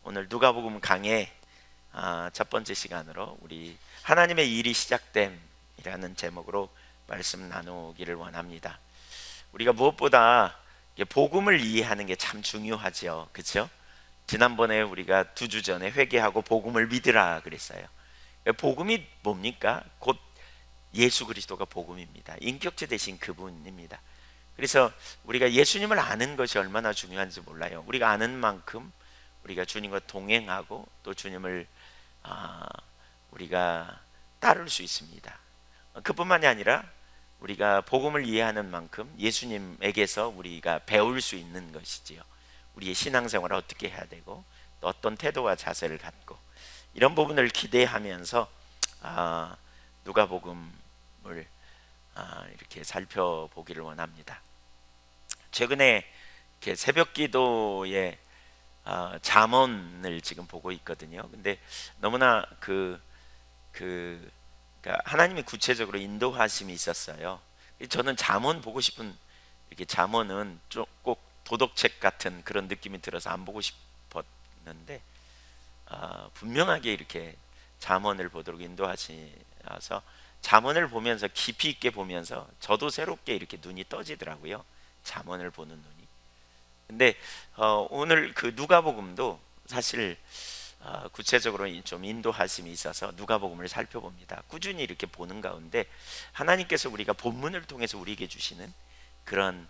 오늘 누가복음 강의 첫 번째 시간으로 우리 하나님의 일이 시작됨이라는 제목으로 말씀 나누기를 원합니다. 우리가 무엇보다 복음을 이해하는 게 참 중요하죠, 그렇죠? 지난번에 우리가 2주 전에 회개하고 복음을 믿으라 그랬어요. 복음이 뭡니까? 곧 예수 그리스도가 복음입니다. 인격체 되신 그분입니다. 그래서 우리가 예수님을 아는 것이 얼마나 중요한지 몰라요. 우리가 아는 만큼 우리가 주님과 동행하고 또 주님을 우리가 따를 수 있습니다. 그뿐만이 아니라 우리가 복음을 이해하는 만큼 예수님에게서 우리가 배울 수 있는 것이지요. 우리의 신앙생활을 어떻게 해야 되고 또 어떤 태도와 자세를 갖고 이런 부분을 기대하면서 누가복음을 이렇게 살펴보기를 원합니다. 최근에 이렇게 새벽기도에 잠언을 지금 보고 있거든요. 근데 너무나 그러니까 하나님이 구체적으로 인도하심이 있었어요. 저는 잠언 보고 싶은 이렇게 잠언은 좀 꼭 도덕책 같은 그런 느낌이 들어서 안 보고 싶었는데 분명하게 이렇게 잠언을 보도록 인도하셔서 잠언을 보면서 깊이 있게 보면서 저도 새롭게 이렇게 눈이 떠지더라고요. 잠언을 보는 눈이. 근데 오늘 그 누가복음도 사실 구체적으로 좀 인도하심이 있어서 누가복음을 살펴봅니다. 꾸준히 이렇게 보는 가운데 하나님께서 우리가 본문을 통해서 우리에게 주시는 그런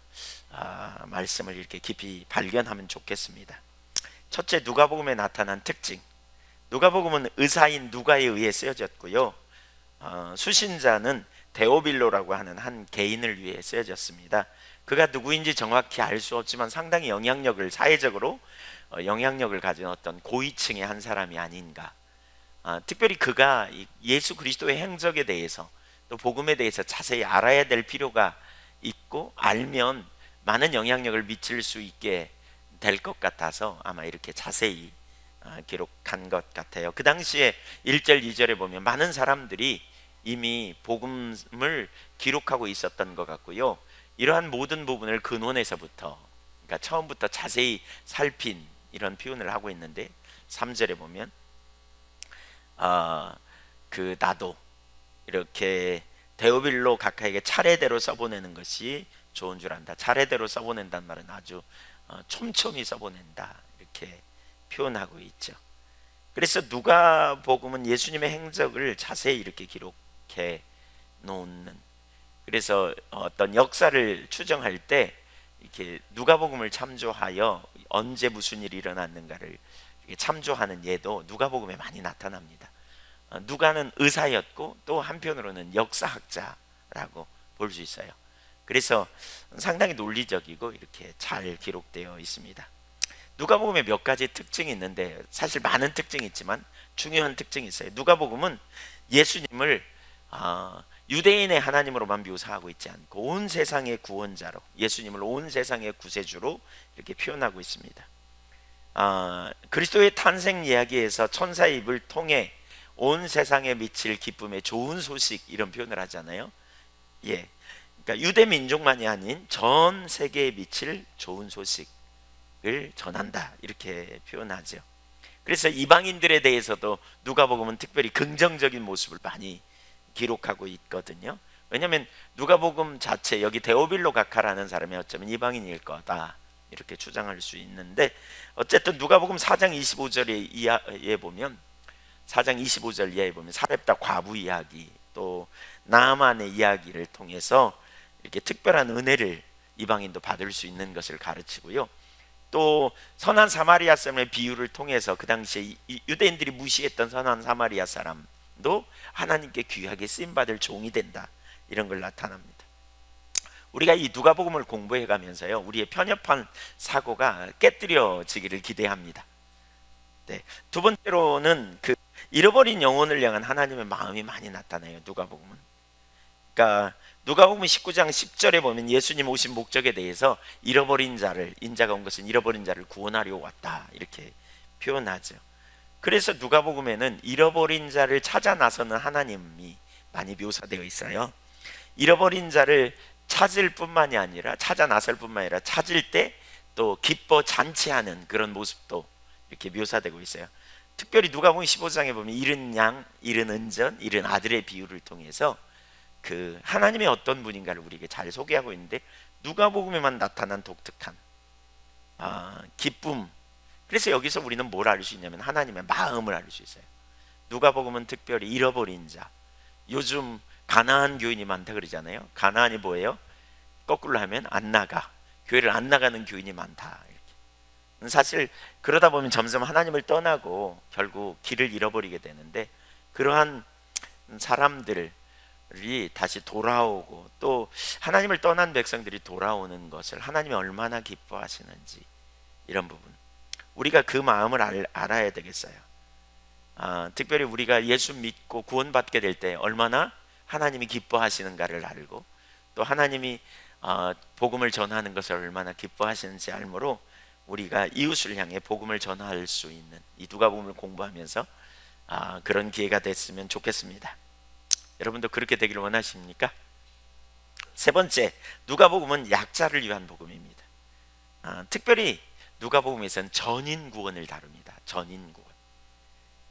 말씀을 이렇게 깊이 발견하면 좋겠습니다. 첫째, 누가복음에 나타난 특징. 누가복음은 의사인 누가에 의해 쓰여졌고요. 수신자는 데오빌로라고 하는 한 개인을 위해 쓰여졌습니다. 그가 누구인지 정확히 알 수 없지만 상당히 사회적으로 영향력을 가진 어떤 고위층의 한 사람이 아닌가. 특별히 그가 예수 그리스도의 행적에 대해서 또 복음에 대해서 자세히 알아야 될 필요가 있고 알면 많은 영향력을 미칠 수 있게 될 것 같아서 아마 이렇게 자세히 기록한 것 같아요. 그 당시에 1절 2절에 보면 많은 사람들이 이미 복음을 기록하고 있었던 것 같고요. 이러한 모든 부분을 근원에서부터, 그러니까 처음부터 자세히 살핀 이런 표현을 하고 있는데 3절에 보면 나도 이렇게 데오빌로 각하에게 차례대로 써보내는 것이 좋은 줄 안다. 차례대로 써보낸다는 말은 아주 촘촘히 써보낸다 이렇게 표현하고 있죠. 그래서 누가복음은 예수님의 행적을 자세히 이렇게 기록해 놓는, 그래서 어떤 역사를 추정할 때 이렇게 누가복음을 참조하여 언제 무슨 일이 일어났는가를 참조하는 예도 누가복음에 많이 나타납니다. 누가는 의사였고 또 한편으로는 역사학자라고 볼 수 있어요. 그래서 상당히 논리적이고 이렇게 잘 기록되어 있습니다. 누가복음에 몇 가지 특징이 있는데 사실 많은 특징이 있지만 중요한 특징이 있어요. 누가복음은 예수님을 유대인의 하나님으로만 묘사하고 있지 않고 온 세상의 구원자로, 예수님을 온 세상의 구세주로 이렇게 표현하고 있습니다. 그리스도의 탄생 이야기에서 천사의 입을 통해 온 세상에 미칠 기쁨의 좋은 소식 이런 표현을 하잖아요. 그러니까 유대 민족만이 아닌 전 세계에 미칠 좋은 소식을 전한다 이렇게 표현하죠. 그래서 이방인들에 대해서도 누가복음은 특별히 긍정적인 모습을 많이 기록하고 있거든요. 왜냐하면 누가복음 자체, 여기 데오빌로 각하라는 사람이 어쩌면 이방인일 거다 이렇게 주장할 수 있는데, 어쨌든 누가복음 4장 25절에 이하에 보면 4장 25절 이하에 보면 사렙다 과부 이야기, 또 나아만의 이야기를 통해서 이렇게 특별한 은혜를 이방인도 받을 수 있는 것을 가르치고요. 또 선한 사마리아 사람의 비유를 통해서 그 당시에 유대인들이 무시했던 선한 사마리아 사람도 하나님께 귀하게 쓰임받을 종이 된다 이런 걸 나타납니다. 우리가 이 누가복음을 공부해 가면서요, 우리의 편협한 사고가 깨뜨려지기를 기대합니다. 두 번째로는 그 잃어버린 영혼을 향한 하나님의 마음이 많이 나타나요. 누가복음은. 그러니까 누가복음 19장 10절에 보면 예수님 오신 목적에 대해서 잃어버린 자를, 인자가 온 것은 잃어버린 자를 구원하려 왔다 이렇게 표현하죠. 그래서 누가복음에는 잃어버린 자를 찾아 나서는 하나님이 많이 묘사되어 있어요. 잃어버린 자를 찾을 뿐만이 아니라 찾아 나설 뿐만 아니라 찾을 때 또 기뻐 잔치하는 그런 모습도 이렇게 묘사되고 있어요. 특별히 누가복음 15장에 보면 잃은 양, 잃은 은전, 잃은 아들의 비유를 통해서 그 하나님의 어떤 분인가를 우리에게 잘 소개하고 있는데, 누가복음에만 나타난 독특한 기쁨. 그래서 여기서 우리는 뭘 알 수 있냐면 하나님의 마음을 알 수 있어요. 누가복음은 특별히 잃어버린 자, 요즘 가나안 교인이 많다 그러잖아요. 가나안이 뭐예요? 거꾸로 하면 안 나가, 교회를 안 나가는 교인이 많다, 이렇게. 사실 그러다 보면 점점 하나님을 떠나고 결국 길을 잃어버리게 되는데, 그러한 사람들이 다시 돌아오고 또 하나님을 떠난 백성들이 돌아오는 것을 하나님이 얼마나 기뻐하시는지, 이런 부분 우리가 그 마음을 알아야 되겠어요. 특별히 우리가 예수 믿고 구원받게 될 때 얼마나 하나님이 기뻐하시는가를 알고, 또 하나님이 복음을 전하는 것을 얼마나 기뻐하시는지 알므로 우리가 이웃을 향해 복음을 전할 수 있는 이 누가복음을 공부하면서 그런 기회가 됐으면 좋겠습니다. 여러분도 그렇게 되기를 원하십니까? 세 번째, 누가복음은 약자를 위한 복음입니다. 특별히 누가복음에서는 전인 구원을 다룹니다. 전인 구원.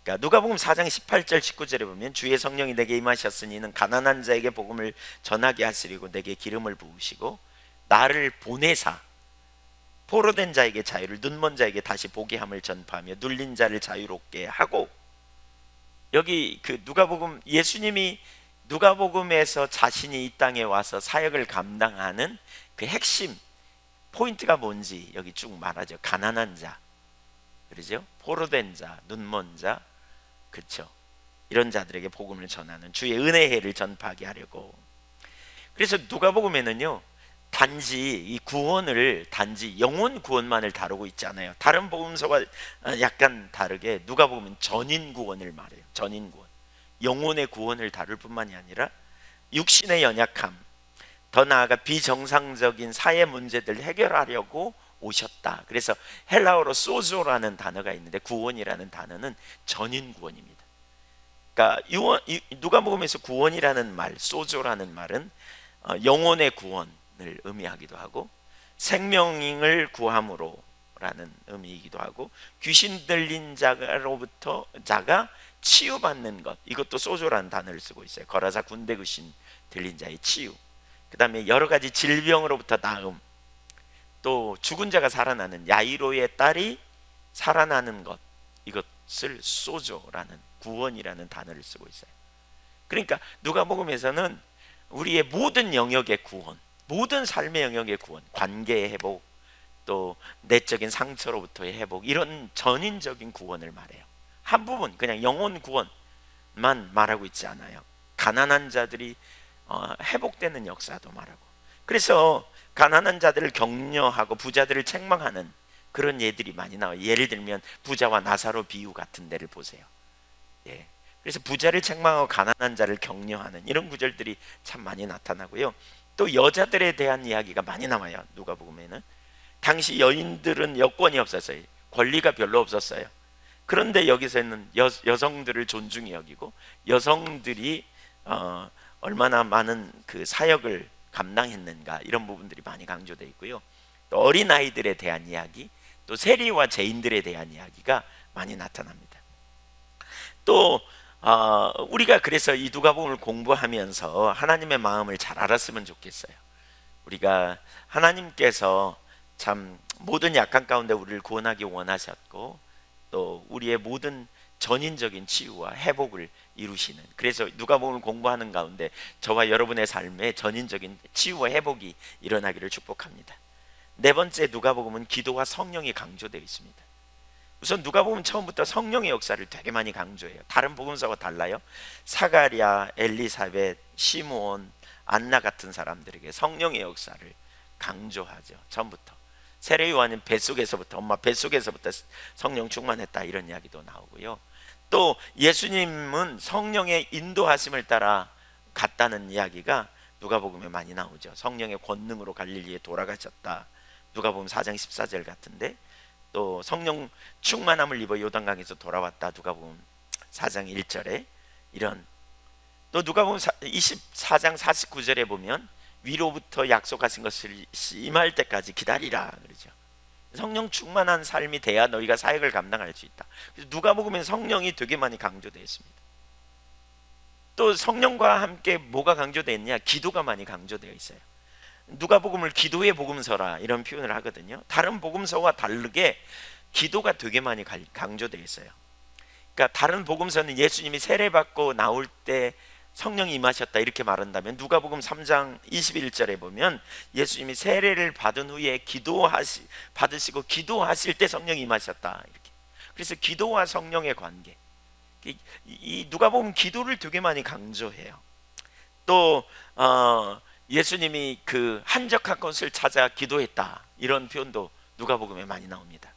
그러니까 누가복음 4장 18절 19절에 보면 주의 성령이 내게 임하셨으니 이는 가난한 자에게 복음을 전하게 하시려고 내게 기름을 부으시고 나를 보내사 포로된 자에게 자유를, 눈먼 자에게 다시 보게 함을 전파하며 눌린 자를 자유롭게 하고. 여기 그 누가복음, 예수님이 누가복음에서 자신이 이 땅에 와서 사역을 감당하는 그 핵심 포인트가 뭔지 여기 쭉 말하죠. 가난한 자, 그러죠? 포로된 자, 눈먼 자, 그렇죠? 이런 자들에게 복음을 전하는 주의 은혜의 해를 전파하게 하려고. 그래서 누가복음에는요, 단지 이 구원을, 단지 영혼 구원만을 다루고 있지 않아요. 다른 복음서와 약간 다르게 누가복음은 전인 구원을 말해요. 전인 구원, 영혼의 구원을 다룰 뿐만이 아니라 육신의 연약함, 더 나아가 비정상적인 사회 문제들을 해결하려고 오셨다. 그래서 헬라어로 소조라는 단어가 있는데 구원이라는 단어는 전인 구원입니다. 그러니까 누가복음에서 구원이라는 말, 소조라는 말은 영혼의 구원을 의미하기도 하고 생명을 구함으로라는 의미이기도 하고 귀신 들린 자가 치유받는 것, 이것도 소조라는 단어를 쓰고 있어요. 거라사 군대 귀신 들린 자의 치유, 그 다음에 여러 가지 질병으로부터 나음, 또 죽은 자가 살아나는, 야이로의 딸이 살아나는 것, 이것을 소조라는, 구원이라는 단어를 쓰고 있어요. 그러니까 누가복음에서는 우리의 모든 영역의 구원, 모든 삶의 영역의 구원, 관계의 회복, 또 내적인 상처로부터의 회복, 이런 전인적인 구원을 말해요. 한 부분, 그냥 영혼 구원만 말하고 있지 않아요. 가난한 자들이 회복되는 역사도 말하고. 그래서 가난한 자들을 격려하고 부자들을 책망하는 그런 예들이 많이 나와요. 예를 들면 부자와 나사로 비유 같은 데를 보세요. 예. 그래서 부자를 책망하고 가난한 자를 격려하는 이런 구절들이 참 많이 나타나고요. 또 여자들에 대한 이야기가 많이 나와요. 누가복음에는 당시 여인들은 여권이 없었어요. 권리가 별로 없었어요. 그런데 여기서는 여성들을 존중히 여기고 여성들이 얼마나 많은 그 사역을 감당했는가, 이런 부분들이 많이 강조되어 있고요. 또 어린아이들에 대한 이야기, 또 세리와 죄인들에 대한 이야기가 많이 나타납니다. 또 우리가 그래서 이 누가복음을 공부하면서 하나님의 마음을 잘 알았으면 좋겠어요. 우리가 하나님께서 참 모든 약한 가운데 우리를 구원하기 원하셨고 또 우리의 모든 전인적인 치유와 회복을 이루시는, 그래서 누가복음을 공부하는 가운데 저와 여러분의 삶에 전인적인 치유와 회복이 일어나기를 축복합니다. 네 번째, 누가복음은 기도와 성령이 강조되어 있습니다. 우선 누가복음은 처음부터 성령의 역사를 되게 많이 강조해요. 다른 복음서와 달라요. 사가랴, 엘리사벳, 시므온, 안나 같은 사람들에게 성령의 역사를 강조하죠. 처음부터. 세례 요한은 뱃속에서부터, 엄마 뱃속에서부터 성령 충만했다, 이런 이야기도 나오고요. 또 예수님은 성령의 인도하심을 따라 갔다는 이야기가 누가복음에 많이 나오죠. 성령의 권능으로 갈릴리에 돌아가셨다, 누가복음 4장 14절 같은데, 또 성령 충만함을 입어 요단강에서 돌아왔다, 누가복음 4장 1절에 이런. 또 누가복음 24장 49절에 보면 위로부터 약속하신 것을 임할 때까지 기다리라 그러죠. 성령 충만한 삶이 돼야 너희가 사역을 감당할 수 있다. 그래서 누가복음엔 성령이 되게 많이 강조되어 있습니다. 또 성령과 함께 뭐가 강조되어 있냐? 기도가 많이 강조되어 있어요. 누가복음을 기도의 복음서라 이런 표현을 하거든요. 다른 복음서와 다르게 기도가 되게 많이 강조되어 있어요. 그러니까 다른 복음서는 예수님이 세례받고 나올 때 성령이 임하셨다 이렇게 말한다면, 누가복음 3장 21절에 보면 예수님이 세례를 받은 후에 받으시고 기도하실 때 성령이 임하셨다 이렇게. 그래서 기도와 성령의 관계, 이 누가복음 기도를 되게 많이 강조해요. 또 예수님이 그 한적한 곳을 찾아 기도했다 이런 표현도 누가복음에 많이 나옵니다.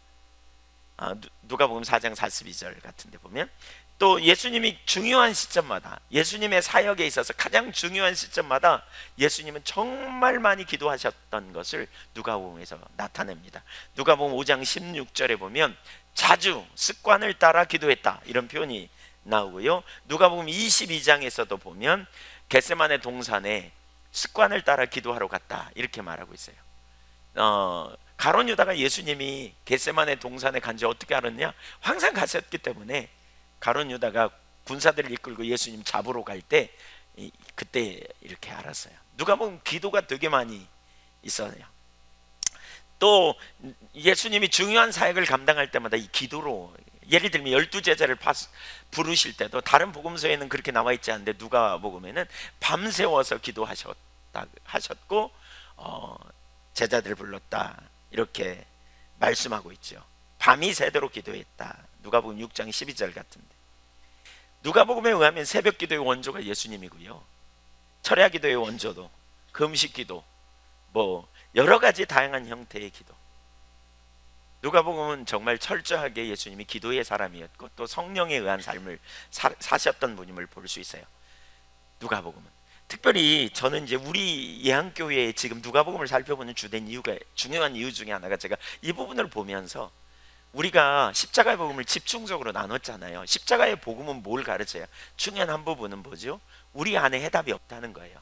누가복음 4장 42절 같은 데 보면, 또 예수님이 중요한 시점마다, 예수님의 사역에 있어서 가장 중요한 시점마다 예수님은 정말 많이 기도하셨던 것을 누가복음에서 나타냅니다. 누가복음 5장 16절에 보면 자주 습관을 따라 기도했다 이런 표현이 나오고요. 누가복음 22장에서도 보면 겟세마네 동산에 습관을 따라 기도하러 갔다 이렇게 말하고 있어요. 가룟 유다가 예수님이 겟세마네 동산에 간지 어떻게 알았냐? 항상 갔었기 때문에 가룟 유다가 군사들을 이끌고 예수님 잡으러 갈 때 그때 이렇게 알았어요. 누가복음 기도가 되게 많이 있어요. 또 예수님이 중요한 사역을 감당할 때마다 이 기도로, 예를 들면 12제자를 부르실 때도 다른 복음서에는 그렇게 나와 있지 않은데 누가복음에는 밤새워서 기도하셨고 제자들을 불렀다 이렇게 말씀하고 있죠. 밤이 새도록 기도했다. 누가복음 6장 12절 같은데, 누가복음에 의하면 새벽 기도의 원조가 예수님이고요. 철야 기도의 원조도 금식 기도, 뭐 여러 가지 다양한 형태의 기도. 누가복음은 정말 철저하게 예수님이 기도의 사람이었고 또 성령에 의한 삶을 사셨던 분임을 볼 수 있어요. 누가복음은 특별히 저는 이제 우리 예한교회에 지금 누가복음을 살펴보는 중요한 이유 중에 하나가, 제가 이 부분을 보면서 우리가 십자가의 복음을 집중적으로 나눴잖아요. 십자가의 복음은 뭘 가르쳐요? 중요한 한 부분은 뭐죠? 우리 안에 해답이 없다는 거예요.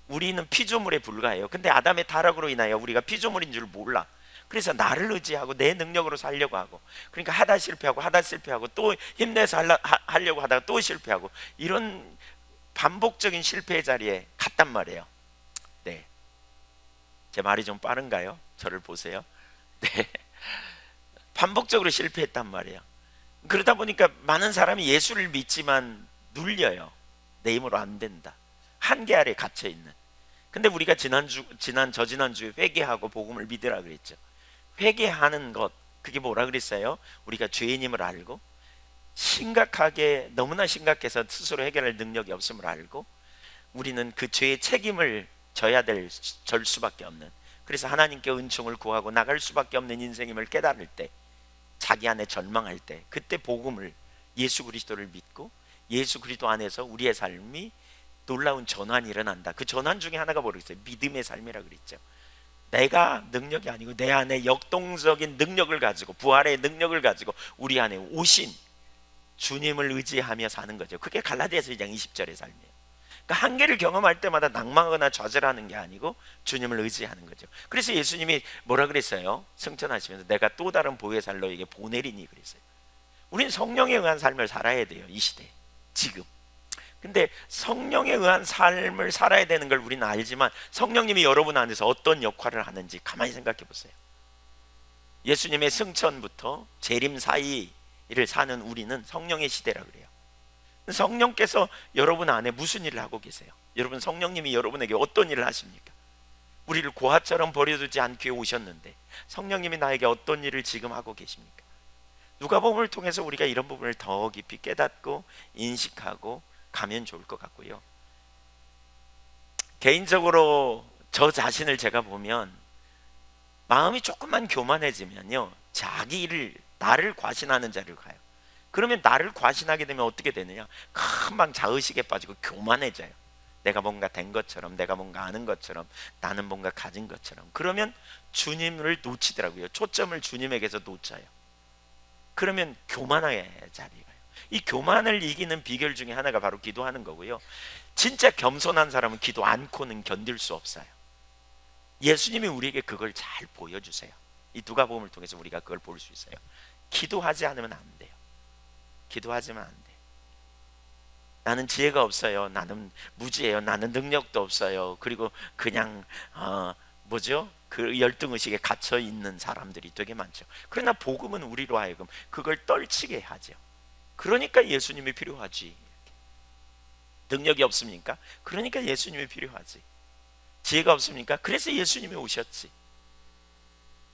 우리는 피조물에 불과해요. 근데 아담의 타락으로 인하여 우리가 피조물인 줄 몰라. 그래서 나를 의지하고 내 능력으로 살려고 하고, 그러니까 하다 실패하고 또 힘내서 하려고 하다가 또 실패하고, 이런 반복적인 실패의 자리에 갔단 말이에요. 네, 제 말이 좀 빠른가요? 저를 보세요. 네, 반복적으로 실패했단 말이에요. 그러다 보니까 많은 사람이 예수를 믿지만 눌려요. 내 힘으로 안 된다. 한계 아래 갇혀 있는. 근데 우리가 저지난주에 회개하고 복음을 믿으라 그랬죠. 회개하는 것, 그게 뭐라 그랬어요? 우리가 죄인임을 알고, 너무나 심각해서 스스로 해결할 능력이 없음을 알고, 우리는 그 죄의 책임을 절 수밖에 없는, 그래서 하나님께 은총을 구하고 나갈 수밖에 없는 인생임을 깨달을 때, 자기 안에 절망할 때, 그때 복음을, 예수 그리스도를 믿고 예수 그리스도 안에서 우리의 삶이 놀라운 전환이 일어난다. 그 전환 중에 하나가 뭐겠어요? 믿음의 삶이라고 그랬죠. 내가 능력이 아니고 내 안에 역동적인 능력을 가지고, 부활의 능력을 가지고 우리 안에 오신 주님을 의지하며 사는 거죠. 그게 갈라디아서 2장 20절의 삶이에요. 그러니까 한계를 경험할 때마다 낭망하거나 좌절하는 게 아니고 주님을 의지하는 거죠. 그래서 예수님이 뭐라 그랬어요? 승천하시면서 내가 또 다른 보혜의 살 너에게 보내리니 그랬어요. 우리는 성령에 의한 삶을 살아야 돼요. 이 시대 지금. 근데 성령에 의한 삶을 살아야 되는 걸 우리는 알지만, 성령님이 여러분 안에서 어떤 역할을 하는지 가만히 생각해 보세요. 예수님의 승천부터 재림 사이를 사는 우리는 성령의 시대라 그래요. 성령께서 여러분 안에 무슨 일을 하고 계세요? 여러분, 성령님이 여러분에게 어떤 일을 하십니까? 우리를 고아처럼 버려두지 않기 위해 오셨는데 성령님이 나에게 어떤 일을 지금 하고 계십니까? 누가복음을 통해서 우리가 이런 부분을 더 깊이 깨닫고 인식하고 가면 좋을 것 같고요. 개인적으로 저 자신을 제가 보면 마음이 조금만 교만해지면요, 나를 과신하는 자리로 가요. 그러면 나를 과신하게 되면 어떻게 되느냐? 금방 자의식에 빠지고 교만해져요. 내가 뭔가 된 것처럼, 내가 뭔가 아는 것처럼, 나는 뭔가 가진 것처럼. 그러면 주님을 놓치더라고요. 초점을 주님에게서 놓쳐요. 그러면 교만의 자리가. 이 교만을 이기는 비결 중에 하나가 바로 기도하는 거고요. 진짜 겸손한 사람은 기도 않고는 견딜 수 없어요. 예수님이 우리에게 그걸 잘 보여주세요. 이 누가복음을 통해서 우리가 그걸 볼 수 있어요. 기도하지 않으면 안 돼요. 기도하지만 안 돼요. 나는 지혜가 없어요. 나는 무지해요. 나는 능력도 없어요. 그리고 그냥 그 열등의식에 갇혀 있는 사람들이 되게 많죠. 그러나 복음은 우리로 하여금 그걸 떨치게 하죠. 그러니까 예수님이 필요하지. 능력이 없습니까? 그러니까 예수님이 필요하지. 지혜가 없습니까? 그래서 예수님이 오셨지.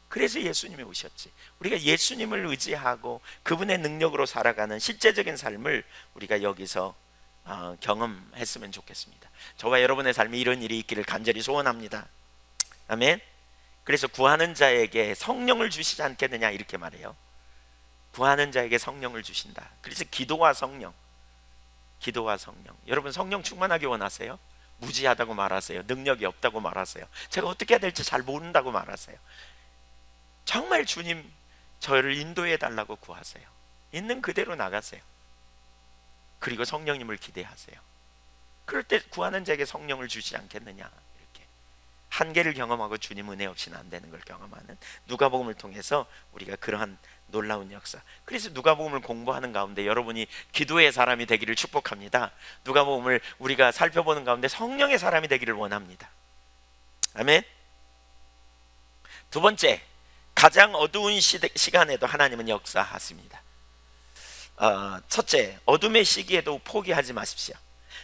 그래서 예수님이 오셨지. 우리가 예수님을 의지하고 그분의 능력으로 살아가는 실제적인 삶을 우리가 여기서 경험했으면 좋겠습니다. 저와 여러분의 삶에 이런 일이 있기를 간절히 소원합니다. 아멘. 그래서 구하는 자에게 성령을 주시지 않겠느냐 이렇게 말해요. 구하는 자에게 성령을 주신다. 그래서 기도와 성령. 여러분 성령 충만하게 원하세요? 무지하다고 말하세요. 능력이 없다고 말하세요. 제가 어떻게 해야 될지 잘 모른다고 말하세요. 정말 주님 저를 인도해 달라고 구하세요. 있는 그대로 나가세요. 그리고 성령님을 기대하세요. 그럴 때 구하는 자에게 성령을 주시지 않겠느냐. 이렇게 한계를 경험하고 주님 은혜 없이는 안 되는 걸 경험하는 누가복음을 통해서 우리가 그러한 놀라운 역사. 그래서 누가복음을 공부하는 가운데 여러분이 기도의 사람이 되기를 축복합니다. 누가복음을 우리가 살펴보는 가운데 성령의 사람이 되기를 원합니다. 아멘. 두 번째, 가장 어두운 시간에도 하나님은 역사하십니다. 첫째, 어둠의 시기에도 포기하지 마십시오.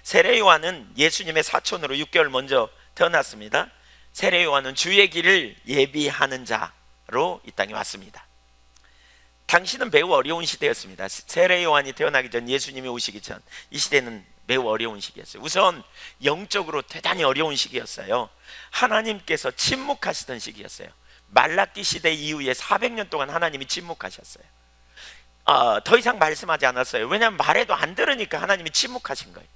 세례 요한은 예수님의 사촌으로 6개월 먼저 태어났습니다. 세례 요한은 주의 길을 예비하는 자로 이 땅에 왔습니다. 당시는 매우 어려운 시대였습니다. 세례 요한이 태어나기 전, 예수님이 오시기 전 이 시대는 매우 어려운 시기였어요. 우선 영적으로 대단히 어려운 시기였어요. 하나님께서 침묵하시던 시기였어요. 말라기 시대 이후에 400년 동안 하나님이 침묵하셨어요. 더 이상 말씀하지 않았어요. 왜냐하면 말해도 안 들으니까 하나님이 침묵하신 거예요.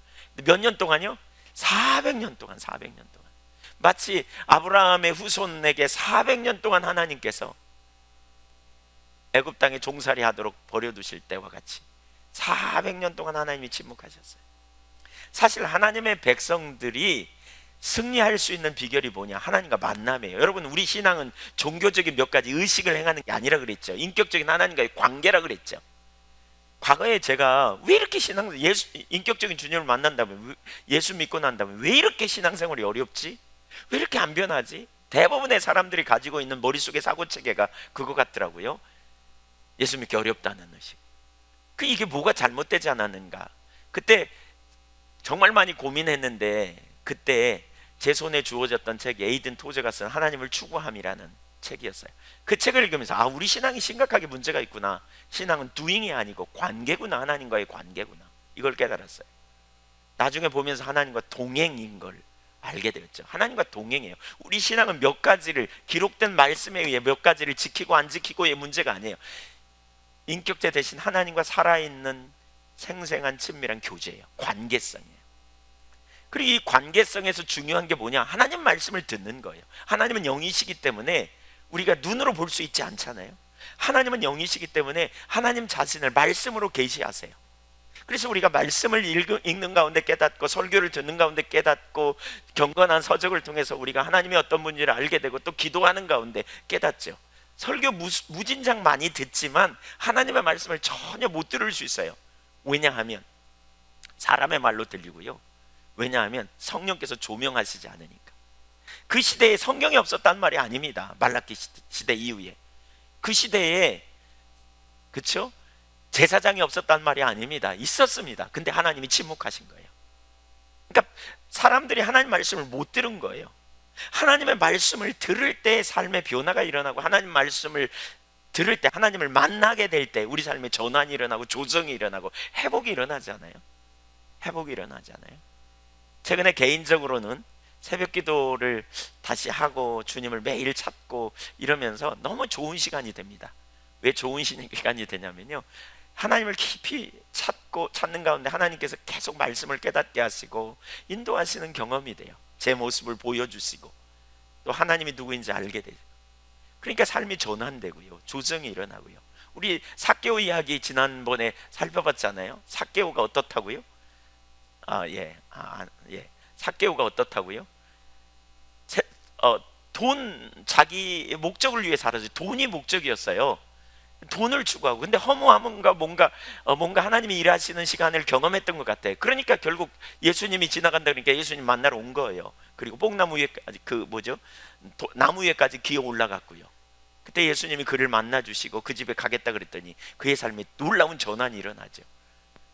몇 년 동안요? 400년 동안. 마치 아브라함의 후손에게 400년 동안 하나님께서 애굽 땅에 종살이 하도록 버려두실 때와 같이 400년 동안 하나님이 침묵하셨어요. 사실 하나님의 백성들이 승리할 수 있는 비결이 뭐냐? 하나님과 만남이에요. 여러분, 우리 신앙은 종교적인 몇 가지 의식을 행하는 게 아니라 그랬죠. 인격적인 하나님과의 관계라 그랬죠. 과거에 제가 왜 이렇게 인격적인 주님을 만난다면, 예수 믿고 난다면 왜 이렇게 신앙생활이 어렵지? 왜 이렇게 안 변하지? 대부분의 사람들이 가지고 있는 머릿속의 사고체계가 그거 같더라고요. 예수 믿기 어렵다는 의식. 이게 뭐가 잘못되지 않았는가? 그때 정말 많이 고민했는데, 그때 제 손에 주어졌던 책이 에이든 토제가 쓴 하나님을 추구함이라는 책이었어요. 그 책을 읽으면서 우리 신앙이 심각하게 문제가 있구나. 신앙은 doing이 아니고 관계구나. 하나님과의 관계구나. 이걸 깨달았어요. 나중에 보면서 하나님과 동행인 걸 알게 되었죠. 하나님과 동행이에요. 우리 신앙은 몇 가지를, 기록된 말씀에 의해 몇 가지를 지키고 안 지키고의 문제가 아니에요. 인격체 대신 하나님과 살아있는 생생한 친밀한 교제예요. 관계성이에요. 그리고 이 관계성에서 중요한 게 뭐냐? 하나님 말씀을 듣는 거예요. 하나님은 영이시기 때문에 우리가 눈으로 볼 수 있지 않잖아요. 하나님은 영이시기 때문에 하나님 자신을 말씀으로 계시하세요. 그래서 우리가 말씀을 읽는 가운데 깨닫고, 설교를 듣는 가운데 깨닫고, 경건한 서적을 통해서 우리가 하나님이 어떤 분인지를 알게 되고, 또 기도하는 가운데 깨닫죠. 설교 무진장 많이 듣지만 하나님의 말씀을 전혀 못 들을 수 있어요. 왜냐하면 사람의 말로 들리고요. 왜냐하면 성령께서 조명하시지 않으니까. 그 시대에 성경이 없었단 말이 아닙니다. 말라기 시대 이후에. 그 시대에, 그렇죠? 제사장이 없었단 말이 아닙니다. 있었습니다. 근데 하나님이 침묵하신 거예요. 그러니까 사람들이 하나님 말씀을 못 들은 거예요. 하나님의 말씀을 들을 때 삶의 변화가 일어나고, 하나님 말씀을 들을 때, 하나님을 만나게 될 때 우리 삶에 전환이 일어나고, 조정이 일어나고, 회복이 일어나잖아요. 최근에 개인적으로는 새벽 기도를 다시 하고 주님을 매일 찾고 이러면서 너무 좋은 시간이 됩니다. 왜 좋은 시간이 되냐면요, 하나님을 깊이 찾는 가운데 하나님께서 계속 말씀을 깨닫게 하시고 인도하시는 경험이 돼요. 제 모습을 보여주시고 또 하나님이 누구인지 알게 되죠. 그러니까 삶이 전환되고요, 조정이 일어나고요. 우리 삭개오 이야기 지난번에 살펴봤잖아요. 삭개오가 어떻다고요? 삭개오가 어떻다고요? 자기 목적을 위해 살아서 돈이 목적이었어요. 돈을 추구하고. 근데 허무함과 뭔가 하나님이 일하시는 시간을 경험했던 것 같아요. 그러니까 결국 예수님이 지나간다 그러니까 예수님 만나러 온 거예요. 그리고 뽕나무 위에까지 나무 위에까지 기어 올라갔고요. 그때 예수님이 그를 만나 주시고 그 집에 가겠다 그랬더니 그의 삶에 놀라운 전환이 일어나죠.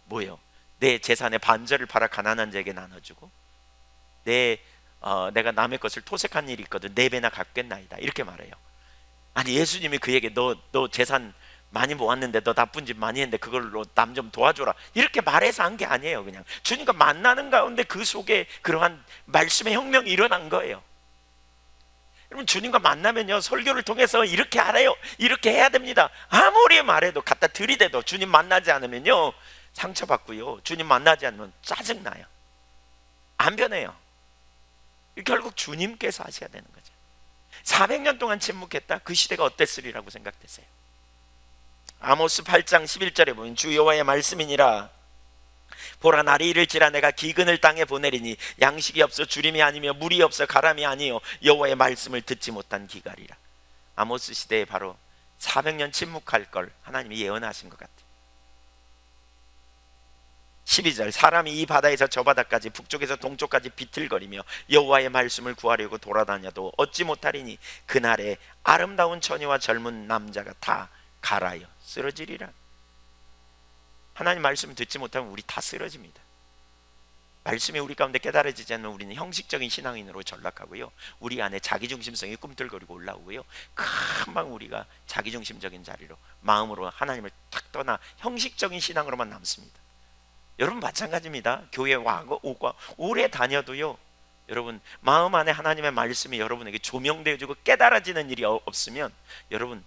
뭐예요? 내 재산의 반절을 팔아 가난한 자에게 나눠주고, 내가 남의 것을 토색한 일이 있거든 네 배나 갚겠나이다, 이렇게 말해요. 아니, 예수님이 그에게 너 재산 많이 모았는데, 너 나쁜 짓 많이 했는데 그걸로 남 좀 도와줘라, 이렇게 말해서 한 게 아니에요. 그냥 주님과 만나는 가운데 그 속에 그러한 말씀의 혁명이 일어난 거예요. 여러분, 주님과 만나면요, 설교를 통해서 이렇게 알아요, 이렇게 해야 됩니다, 아무리 말해도, 갖다 들이대도 주님 만나지 않으면요 상처받고요, 주님 만나지 않으면 짜증나요. 안 변해요. 결국 주님께서 하셔야 되는 거죠. 400년 동안 침묵했다. 그 시대가 어땠으리라고 생각되세요? 아모스 8장 11절에 보면 주 여호와의 말씀이니라. 보라, 날이 이를지라 내가 기근을 땅에 보내리니 양식이 없어 주림이 아니며 물이 없어 가람이 아니요 여호와의 말씀을 듣지 못한 기갈이라. 아모스 시대에 바로 400년 침묵할 걸 하나님이 예언하신 것 같아요. 12절, 사람이 이 바다에서 저 바다까지 북쪽에서 동쪽까지 비틀거리며 여호와의 말씀을 구하려고 돌아다녀도 얻지 못하리니 그날에 아름다운 처녀와 젊은 남자가 다 갈아여 쓰러지리라. 하나님 말씀을 듣지 못하면 우리 다 쓰러집니다. 말씀이 우리 가운데 깨달아지지 않으면 우리는 형식적인 신앙인으로 전락하고요, 우리 안에 자기중심성이 꿈틀거리고 올라오고요, 금방 우리가 자기중심적인 자리로, 마음으로 하나님을 탁 떠나 형식적인 신앙으로만 남습니다. 여러분 마찬가지입니다. 교회 오고 오래 다녀도요, 여러분 마음 안에 하나님의 말씀이 여러분에게 조명되어지고 깨달아지는 일이 없으면 여러분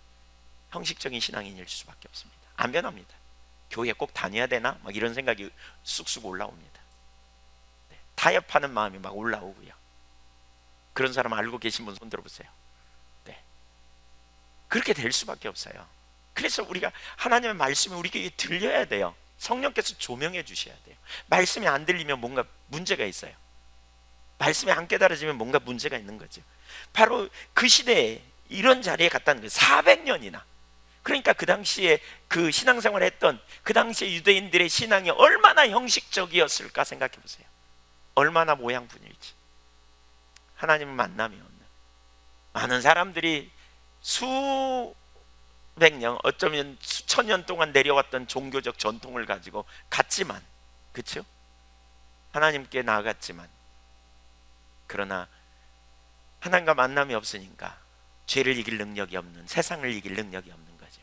형식적인 신앙인일 수밖에 없습니다. 안 변합니다. 교회 꼭 다녀야 되나? 막 이런 생각이 쑥쑥 올라옵니다. 네, 타협하는 마음이 막 올라오고요. 그런 사람 알고 계신 분 손 들어보세요. 네, 그렇게 될 수밖에 없어요. 그래서 우리가 하나님의 말씀이 우리에게 들려야 돼요. 성령께서 조명해 주셔야 돼요. 말씀이 안 들리면 뭔가 문제가 있어요. 말씀이 안 깨달아지면 뭔가 문제가 있는 거죠. 바로 그 시대에 이런 자리에 갔다는 거예요. 400년이나. 그러니까 그 당시에 그 신앙생활을 했던 그 당시에 유대인들의 신앙이 얼마나 형식적이었을까 생각해 보세요. 얼마나 모양뿐일지. 하나님을 만남이 없는 많은 사람들이 수백 년, 어쩌면 수천 년 동안 내려왔던 종교적 전통을 가지고 갔지만, 그렇죠? 하나님께 나아갔지만, 그러나 하나님과 만남이 없으니까 죄를 이길 능력이 없는, 세상을 이길 능력이 없는 거죠.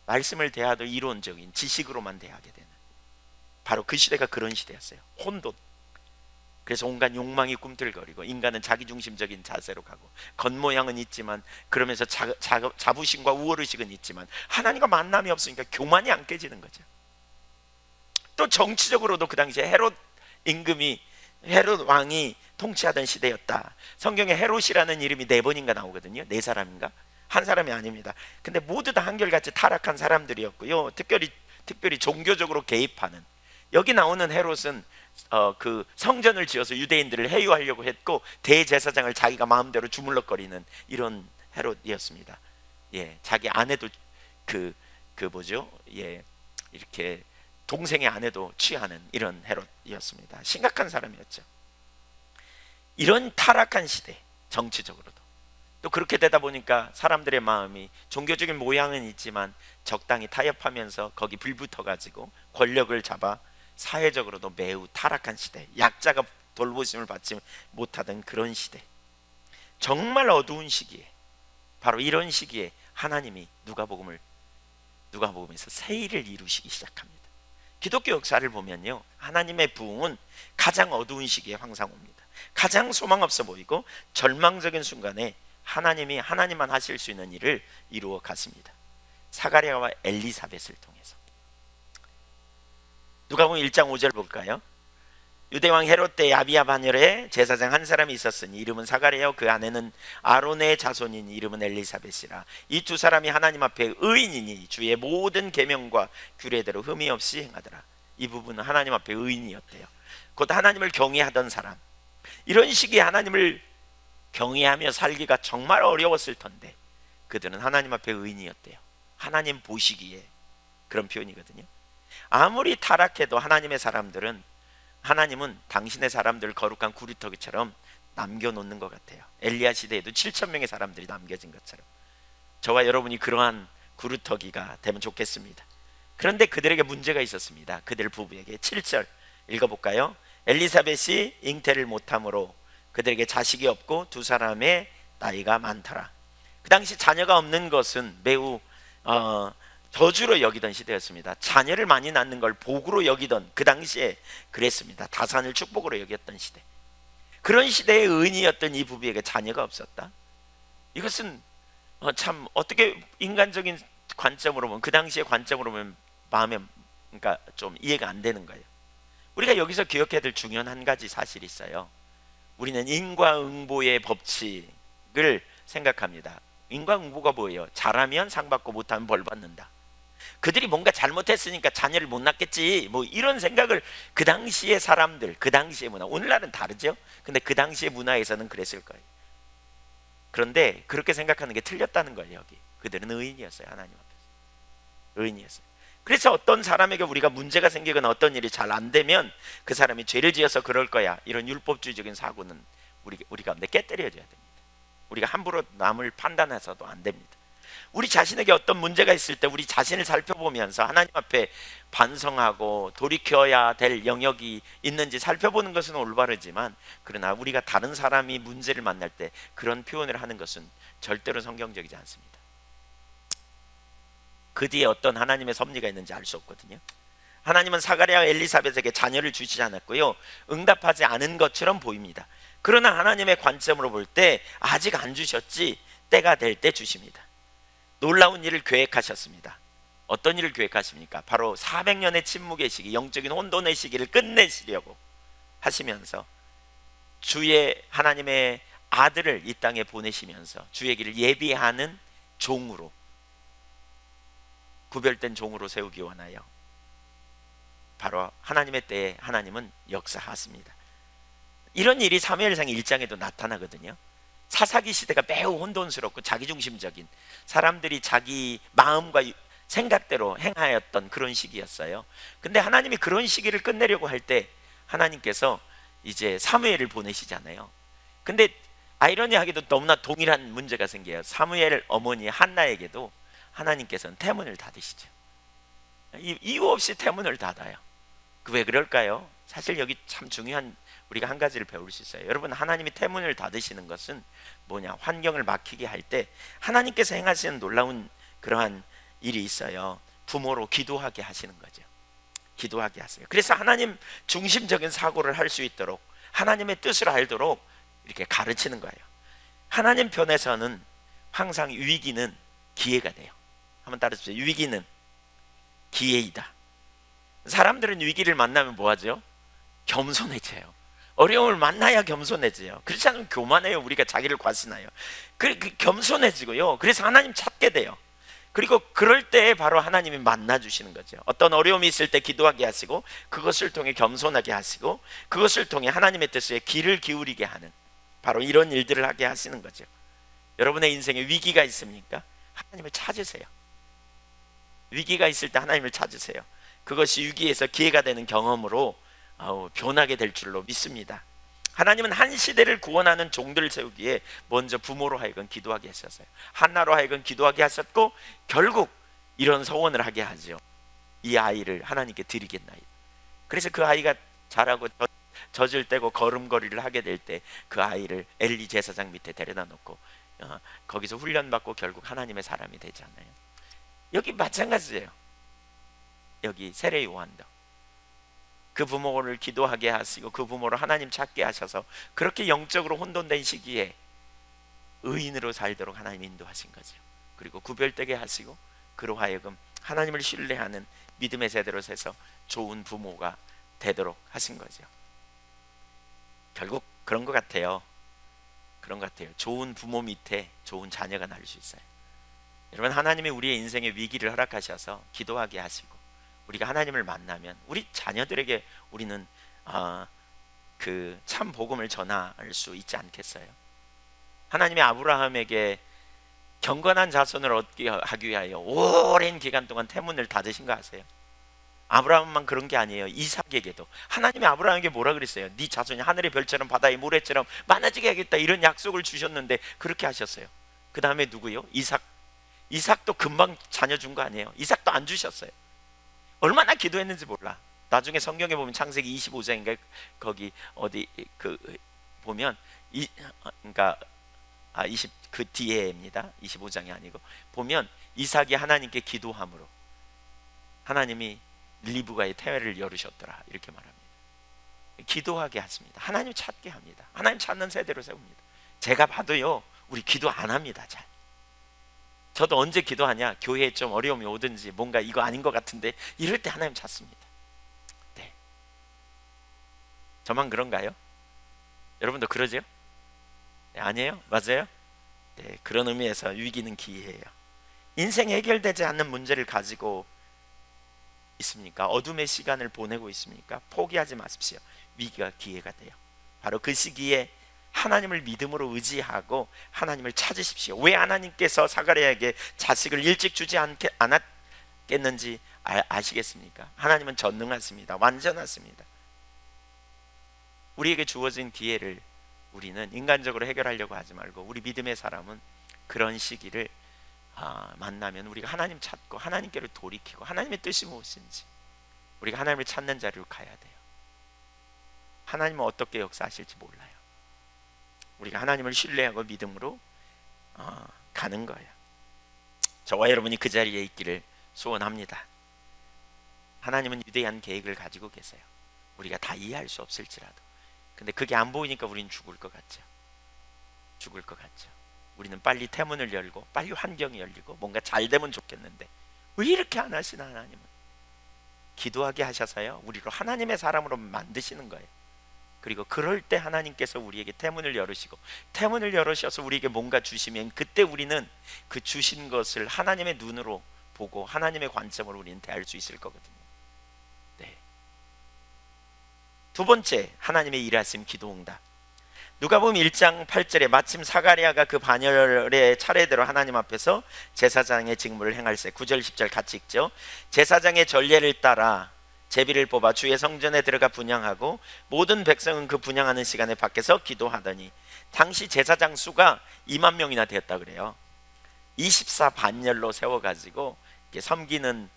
말씀을 대하도 이론적인 지식으로만 대하게 되는, 바로 그 시대가 그런 시대였어요. 혼돈. 그래서 온갖 욕망이 꿈틀거리고 인간은 자기중심적인 자세로 가고, 겉모양은 있지만 그러면서 자부심과 우월의식은 있지만 하나님과 만남이 없으니까 교만이 안 깨지는 거죠. 또 정치적으로도 그 당시에 헤롯 왕이 통치하던 시대였다. 성경에 헤롯이라는 이름이 4번인가 나오거든요. 4사람인가? 한 사람이 아닙니다. 근데 모두 다 한결같이 타락한 사람들이었고요, 특별히 종교적으로 개입하는, 여기 나오는 헤롯은 그 성전을 지어서 유대인들을 해유하려고 했고, 대제사장을 자기가 마음대로 주물럭거리는 이런 헤롯이었습니다. 예, 자기 아내도 이렇게 동생의 아내도 취하는 이런 헤롯이었습니다. 심각한 사람이었죠. 이런 타락한 시대, 정치적으로도 또 그렇게 되다 보니까 사람들의 마음이 종교적인 모양은 있지만 적당히 타협하면서 거기 불붙어 가지고 권력을 잡아 사회적으로도 매우 타락한 시대, 약자가 돌보심을 받지 못하던 그런 시대, 정말 어두운 시기에, 바로 이런 시기에 하나님이 누가복음에서 새 일을 이루시기 시작합니다. 기독교 역사를 보면요, 하나님의 부흥은 가장 어두운 시기에 항상 옵니다. 가장 소망 없어 보이고 절망적인 순간에 하나님이 하나님만 하실 수 있는 일을 이루어 갔습니다. 사가랴와 엘리사벳을 통해서. 누가복음 1장 5절 볼까요? 유대왕 헤롯 때 아비야 반열에 제사장 한 사람이 있었으니 이름은 사가랴요 그 아내는 아론의 자손이니 이름은 엘리사벳이라. 이 두 사람이 하나님 앞에 의인이니 주의 모든 계명과 규례대로 흠이 없이 행하더라. 이 부분은 하나님 앞에 의인이었대요. 곧 하나님을 경외하던 사람. 이런 시기에 하나님을 경외하며 살기가 정말 어려웠을 텐데 그들은 하나님 앞에 의인이었대요. 하나님 보시기에. 그런 표현이거든요. 아무리 타락해도 하나님의 사람들은, 하나님은 당신의 사람들을 거룩한 구루터기처럼 남겨놓는 것 같아요. 엘리야 시대에도 7천 명의 사람들이 남겨진 것처럼 저와 여러분이 그러한 구루터기가 되면 좋겠습니다. 그런데 그들에게 문제가 있었습니다. 그들 부부에게. 7절 읽어볼까요? 엘리사벳이 잉태를 못함으로 그들에게 자식이 없고 두 사람의 나이가 많더라. 그 당시 자녀가 없는 것은 매우 저주로 여기던 시대였습니다. 자녀를 많이 낳는 걸 복으로 여기던, 그 당시에 그랬습니다. 다산을 축복으로 여겼던 시대. 그런 시대의 의인이었던 이 부부에게 자녀가 없었다. 이것은 참 어떻게 인간적인 관점으로 보면, 그 당시의 관점으로 보면 마음에, 그러니까 좀 이해가 안 되는 거예요. 우리가 여기서 기억해야 될 중요한 한 가지 사실이 있어요. 우리는 인과응보의 법칙을 생각합니다. 인과응보가 뭐예요? 잘하면 상 받고 못하면 벌 받는다. 그들이 뭔가 잘못했으니까 자녀를 못 낳겠지, 뭐 이런 생각을, 그 당시의 사람들, 그 당시의 문화, 오늘날은 다르죠. 근데 그 당시의 문화에서는 그랬을 거예요. 그런데 그렇게 생각하는 게 틀렸다는 거예요. 여기 그들은 의인이었어요. 하나님 앞에서 의인이었어요. 그래서 어떤 사람에게 우리가 문제가 생기거나 어떤 일이 잘 안 되면 그 사람이 죄를 지어서 그럴 거야, 이런 율법주의적인 사고는 우리 가운데 깨뜨려져야 됩니다. 우리가 함부로 남을 판단해서도 안 됩니다. 우리 자신에게 어떤 문제가 있을 때 우리 자신을 살펴보면서 하나님 앞에 반성하고 돌이켜야 될 영역이 있는지 살펴보는 것은 올바르지만, 그러나 우리가 다른 사람이 문제를 만날 때 그런 표현을 하는 것은 절대로 성경적이지 않습니다. 그 뒤에 어떤 하나님의 섭리가 있는지 알 수 없거든요. 하나님은 사가랴와 엘리사벳에게 자녀를 주시지 않았고요, 응답하지 않은 것처럼 보입니다. 그러나 하나님의 관점으로 볼 때 아직 안 주셨지, 때가 될 때 주십니다. 놀라운 일을 계획하셨습니다. 어떤 일을 계획하십니까? 바로 400년의 침묵의 시기, 영적인 혼돈의 시기를 끝내시려고 하시면서 주의 하나님의 아들을 이 땅에 보내시면서 주의 길을 예비하는 종으로, 구별된 종으로 세우기 원하여 바로 하나님의 때에 하나님은 역사하십니다. 이런 일이 사무엘상 1장에도 나타나거든요. 사사기 시대가 매우 혼돈스럽고 자기중심적인, 사람들이 자기 마음과 생각대로 행하였던 그런 시기였어요. 근데 하나님이 그런 시기를 끝내려고 할 때 하나님께서 이제 사무엘을 보내시잖아요. 근데 아이러니하게도 너무나 동일한 문제가 생겨요. 사무엘 어머니 한나에게도 하나님께서는 태문을 닫으시죠. 이유 없이 태문을 닫아요. 왜 그럴까요? 사실 여기 참 중요한, 우리가 한 가지를 배울 수 있어요. 여러분, 하나님이 태문을 닫으시는 것은 뭐냐? 환경을 막히게 할 때 하나님께서 행하시는 놀라운 그러한 일이 있어요. 부모로 기도하게 하시는 거죠. 기도하게 하세요. 그래서 하나님 중심적인 사고를 할 수 있도록, 하나님의 뜻을 알도록 이렇게 가르치는 거예요. 하나님 편에서는 항상 위기는 기회가 돼요. 한번 따라해주세요. 위기는 기회이다. 사람들은 위기를 만나면 뭐하죠? 겸손해져요. 어려움을 만나야 겸손해져요. 그렇지 않으면 교만해요. 우리가 자기를 과신해요. 겸손해지고요. 그래서 하나님 찾게 돼요. 그리고 그럴 때 바로 하나님이 만나주시는 거죠. 어떤 어려움이 있을 때 기도하게 하시고, 그것을 통해 겸손하게 하시고, 그것을 통해 하나님의 뜻에 귀를 기울이게 하는, 바로 이런 일들을 하게 하시는 거죠. 여러분의 인생에 위기가 있습니까? 하나님을 찾으세요. 위기가 있을 때 하나님을 찾으세요. 그것이 위기에서 기회가 되는 경험으로 변하게 될 줄로 믿습니다. 하나님은 한 시대를 구원하는 종들을 세우기에 먼저 부모로 하여금 기도하게 하셨어요. 한나로 하여금 기도하게 하셨고, 결국 이런 서원을 하게 하죠. 이 아이를 하나님께 드리겠나이다. 그래서 그 아이가 자라고 젖을 떼고 걸음걸이를 하게 될 때 그 아이를 엘리 제사장 밑에 데려다 놓고 거기서 훈련받고 결국 하나님의 사람이 되잖아요. 여기 마찬가지예요. 여기 세례 요한도 그 부모를 기도하게 하시고 그 부모를 하나님 찾게 하셔서 그렇게 영적으로 혼돈된 시기에 의인으로 살도록 하나님 인도하신 거죠. 그리고 구별되게 하시고 그로 하여금 하나님을 신뢰하는 믿음의 세대로 서서 좋은 부모가 되도록 하신 거죠. 결국 그런 것 같아요. 그런 것 같아요. 좋은 부모 밑에 좋은 자녀가 날 수 있어요. 여러분, 하나님이 우리의 인생에 위기를 허락하셔서 기도하게 하시고 우리가 하나님을 만나면 우리 자녀들에게 우리는 그 참 복음을 전할 수 있지 않겠어요? 하나님이 아브라함에게 경건한 자손을 얻게 하기 위하여 오랜 기간 동안 태문을 닫으신 거 아세요? 아브라함만 그런 게 아니에요. 이삭에게도 하나님이 아브라함에게 뭐라 그랬어요? 네 자손이 하늘의 별처럼 바다의 모래처럼 많아지게 하겠다, 이런 약속을 주셨는데 그렇게 하셨어요. 그 다음에 누구요? 이삭도 금방 자녀 준 거 아니에요? 이삭도 안 주셨어요. 얼마나 기도했는지 몰라. 나중에 성경에 보면 창세기 25장인가 거기 어디 그 보면 그러니까 20 그 뒤에입니다. 25장이 아니고 보면 이삭이 하나님께 기도함으로 하나님이 리브가의 태회를 열으셨더라, 이렇게 말합니다. 기도하게 하십니다. 하나님 찾게 합니다. 하나님 찾는 세대로 세웁니다. 제가 봐도요, 우리 기도 안 합니다. 잘. 저도 언제 기도하냐, 교회에 좀 어려움이 오든지 뭔가 이거 아닌 것 같은데 이럴 때 하나님 찾습니다. 네. 저만 그런가요? 여러분도 그러죠? 네, 아니에요? 맞아요? 네, 그런 의미에서 위기는 기회예요. 인생 해결되지 않는 문제를 가지고 있습니까? 어둠의 시간을 보내고 있습니까? 포기하지 마십시오. 위기가 기회가 돼요. 바로 그 시기에 하나님을 믿음으로 의지하고 하나님을 찾으십시오. 왜 하나님께서 사가랴에게 자식을 일찍 주지 않았겠는지 아시겠습니까? 하나님은 전능하십니다. 완전하십니다. 우리에게 주어진 기회를 우리는 인간적으로 해결하려고 하지 말고, 우리 믿음의 사람은 그런 시기를 만나면 우리가 하나님 찾고 하나님께로 돌이키고 하나님의 뜻이 무엇인지 우리가 하나님을 찾는 자리로 가야 돼요. 하나님은 어떻게 역사하실지 몰라요. 우리가 하나님을 신뢰하고 믿음으로 가는 거예요. 저와 여러분이 그 자리에 있기를 소원합니다. 하나님은 위대한 계획을 가지고 계세요. 우리가 다 이해할 수 없을지라도. 근데 그게 안 보이니까 우리는 죽을 것 같죠. 죽을 것 같죠. 우리는 빨리 태문을 열고 빨리 환경이 열리고 뭔가 잘 되면 좋겠는데 왜 이렇게 안 하시나? 하나님은 기도하게 하셔서요, 우리로 하나님의 사람으로 만드시는 거예요. 그리고 그럴 때 하나님께서 우리에게 태문을 열으시고 태문을 열으셔서 우리에게 뭔가 주시면 그때 우리는 그 주신 것을 하나님의 눈으로 보고 하나님의 관점으로 우리는 대할 수 있을 거거든요. 네. 두 번째, 하나님의 일하심 기도응답. 누가복음 1장 8절에 마침 사가랴가 그 반열의 차례대로 하나님 앞에서 제사장의 직무를 행할세. 9절 10절 같이 읽죠. 제사장의 전례를 따라 제비를 뽑아 주의 성전에 들어가 분향하고 모든 백성은 그 분향하는 시간에 밖에서 기도하더니 당시 제사장 수가 2만 명이나 되었다 그래요. 24 반열로 세워가지고 섬기는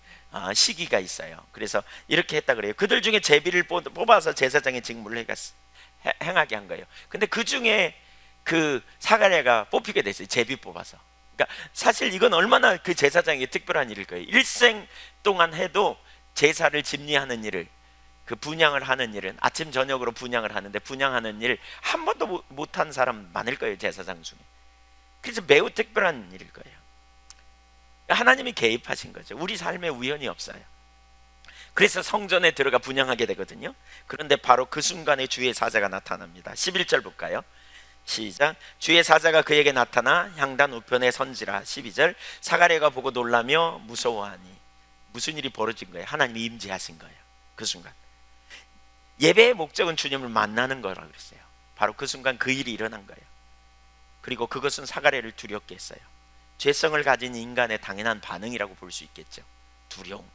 시기가 있어요. 그래서 이렇게 했다 그래요. 그들 중에 제비를 뽑아서 제사장의 직무를 행하게 한 거예요. 근데 그 중에 그 사가랴가 뽑히게 됐어요. 제비 뽑아서. 그러니까 사실 이건 얼마나 그 제사장에게 특별한 일일 거예요. 일생 동안 해도 제사를 집리하는 일을, 그 분향을 하는 일은 아침 저녁으로 분향을 하는데 분향하는 일 한 번도 못한 사람 많을 거예요, 제사장 중에. 그래서 매우 특별한 일일 거예요. 하나님이 개입하신 거죠. 우리 삶에 우연이 없어요. 그래서 성전에 들어가 분향하게 되거든요. 그런데 바로 그 순간에 주의 사자가 나타납니다. 11절 볼까요? 시작. 주의 사자가 그에게 나타나 향단 우편에 선지라. 12절. 사가랴가 보고 놀라며 무서워하니. 무슨 일이 벌어진 거예요? 하나님이 임재하신 거예요. 그 순간. 예배의 목적은 주님을 만나는 거라고 그랬어요. 바로 그 순간 그 일이 일어난 거예요. 그리고 그것은 사가랴를 두렵게 했어요. 죄성을 가진 인간의 당연한 반응이라고 볼 수 있겠죠. 두려움.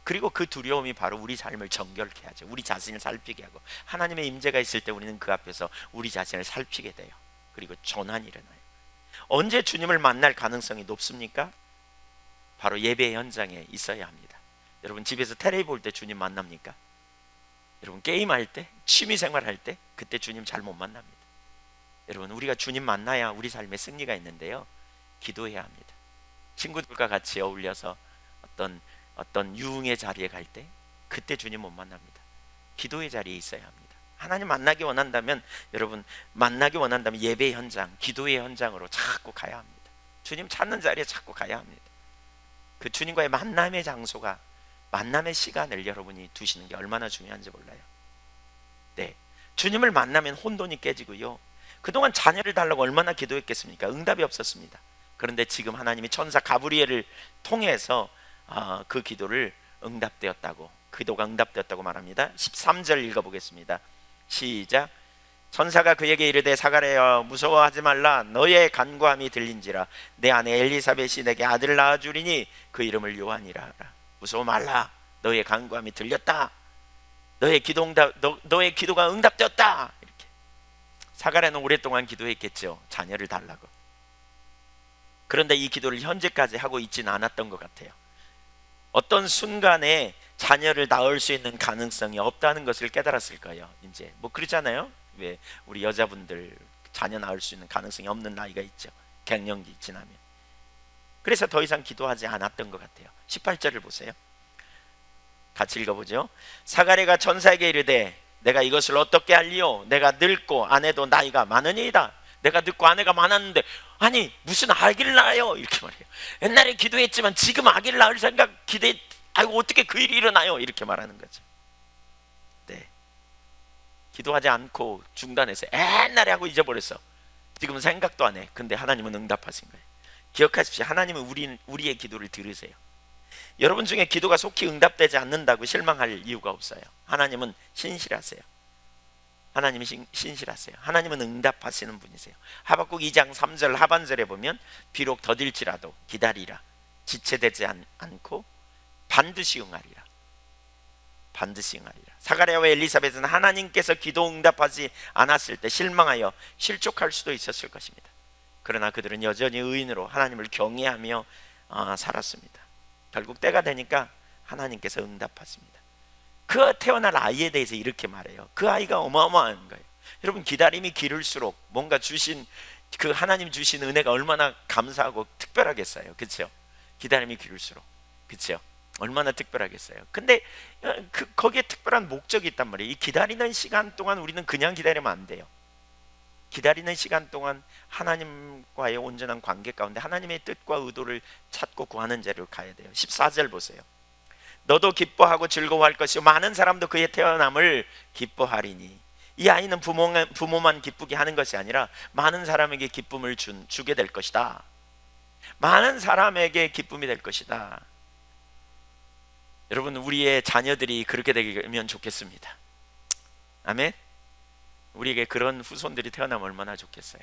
그리고 그 두려움이 바로 우리 삶을 정결케 하죠. 우리 자신을 살피게 하고, 하나님의 임재가 있을 때 우리는 그 앞에서 우리 자신을 살피게 돼요. 그리고 전환이 일어나요. 언제 주님을 만날 가능성이 높습니까? 바로 예배 현장에 있어야 합니다. 여러분 집에서 텔레비 볼 때 주님 만납니까? 여러분 게임할 때, 취미생활 할 때, 그때 주님 잘 못 만납니다. 여러분 우리가 주님 만나야 우리 삶에 승리가 있는데요, 기도해야 합니다. 친구들과 같이 어울려서 어떤 유흥의 자리에 갈 때 그때 주님 못 만납니다. 기도의 자리에 있어야 합니다. 하나님 만나기 원한다면, 여러분 만나기 원한다면 예배 현장, 기도의 현장으로 자꾸 가야 합니다. 주님 찾는 자리에 자꾸 가야 합니다. 그 주님과의 만남의 장소가, 만남의 시간을 여러분이 두시는 게 얼마나 중요한지 몰라요. 네, 주님을 만나면 혼돈이 깨지고요, 그동안 자녀를 달라고 얼마나 기도했겠습니까? 응답이 없었습니다. 그런데 지금 하나님이 천사 가브리엘을 통해서 그 기도를 기도가 응답되었다고 말합니다. 13절 읽어보겠습니다. 시작. 천사가 그에게 이르되 사가랴여 무서워하지 말라. 너의 간구함이 들린지라. 내 아내 엘리사벳이 내게 아들을 낳아주리니 그 이름을 요한이라 하라. 무서워 말라. 너의 간구함이 들렸다. 너의 기도가 응답되었다. 이렇게. 사가랴는 오랫동안 기도했겠죠. 자녀를 달라고. 그런데 이 기도를 현재까지 하고 있지는 않았던 것 같아요. 어떤 순간에 자녀를 낳을 수 있는 가능성이 없다는 것을 깨달았을 거예요. 이제 뭐 그러잖아요. 왜 우리 여자분들 자녀 낳을 수 있는 가능성이 없는 나이가 있죠. 갱년기 지나면. 그래서 더 이상 기도하지 않았던 것 같아요. 18절을 보세요. 같이 읽어보죠. 사가랴가 천사에게 이르되 내가 이것을 어떻게 할리요? 내가 늙고 아내도 나이가 많으니이다. 내가 늙고 아내가 많았는데 아니 무슨 아기를 낳아요? 이렇게 말해요. 옛날에 기도했지만 지금 아기를 낳을 생각 아이고 어떻게 그 일이 일어나요? 이렇게 말하는 거죠. 네. 기도하지 않고 중단해서 옛날에 하고 잊어버렸어. 지금 생각도 안 해. 근데 하나님은 응답하신 거예요. 기억하십시오. 하나님은 우리의 기도를 들으세요. 여러분 중에 기도가 속히 응답되지 않는다고 실망할 이유가 없어요. 하나님은 신실하세요. 하나님이 신실하세요. 하나님은 응답하시는 분이세요. 하박국 2장 3절 하반절에 보면 비록 더딜지라도 기다리라. 지체되지 않고 반드시 응하리라. 반드시 응하리라. 사가랴와 엘리사벳은 하나님께서 기도 응답하지 않았을 때 실망하여 실족할 수도 있었을 것입니다. 그러나 그들은 여전히 의인으로 하나님을 경외하며 살았습니다. 결국 때가 되니까 하나님께서 응답하십니다. 그 태어날 아이에 대해서 이렇게 말해요. 그 아이가 어마어마한 거예요. 여러분 기다림이 길을수록 뭔가 주신 그 하나님 주신 은혜가 얼마나 감사하고 특별하겠어요. 그렇죠? 기다림이 길을수록 그렇죠? 얼마나 특별하겠어요. 근데 거기에 특별한 목적이 있단 말이에요. 이 기다리는 시간 동안 우리는 그냥 기다리면 안 돼요. 기다리는 시간 동안 하나님과의 온전한 관계 가운데 하나님의 뜻과 의도를 찾고 구하는 자리로 가야 돼요. 14절 보세요. 너도 기뻐하고 즐거워할 것이요 많은 사람도 그의 태어남을 기뻐하리니. 이 아이는 부모만 기쁘게 하는 것이 아니라 많은 사람에게 기쁨을 주게 될 것이다. 많은 사람에게 기쁨이 될 것이다. 여러분 우리의 자녀들이 그렇게 되면 좋겠습니다. 아멘. 우리에게 그런 후손들이 태어나면 얼마나 좋겠어요.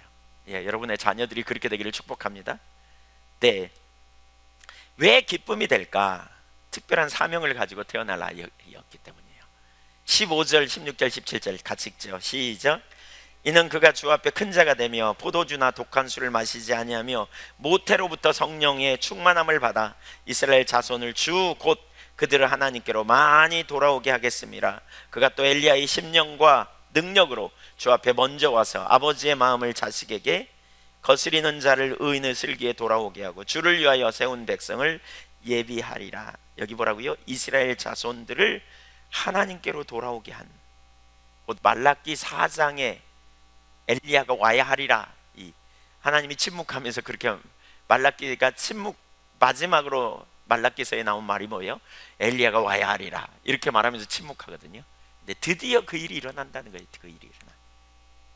예, 여러분의 자녀들이 그렇게 되기를 축복합니다. 네. 왜 기쁨이 될까? 특별한 사명을 가지고 태어날 아이였기 때문이에요. 15절, 16절, 17절 같이 읽죠. 시작. 이는 그가 주 앞에 큰 자가 되며 포도주나 독한 술을 마시지 아니하며 모태로부터 성령의 충만함을 받아 이스라엘 자손을 주 곧 그들을 하나님께로 많이 돌아오게 하겠습니다. 그가 또 엘리야의 심령과 능력으로 주 앞에 먼저 와서 아버지의 마음을 자식에게 거스리는 자를 의인의 슬기에 돌아오게 하고 주를 위하여 세운 백성을 예비하리라. 여기 뭐라고요? 이스라엘 자손들을 하나님께로 돌아오게 한, 곧 말라기 4장에 엘리야가 와야 하리라. 이 하나님이 침묵하면서 그렇게 말라기가 마지막으로 말라기서에 나온 말이 뭐예요? 엘리야가 와야 하리라 이렇게 말하면서 침묵하거든요. 근데 드디어 그 일이 일어난다는 거예요. 그 일이 일어나.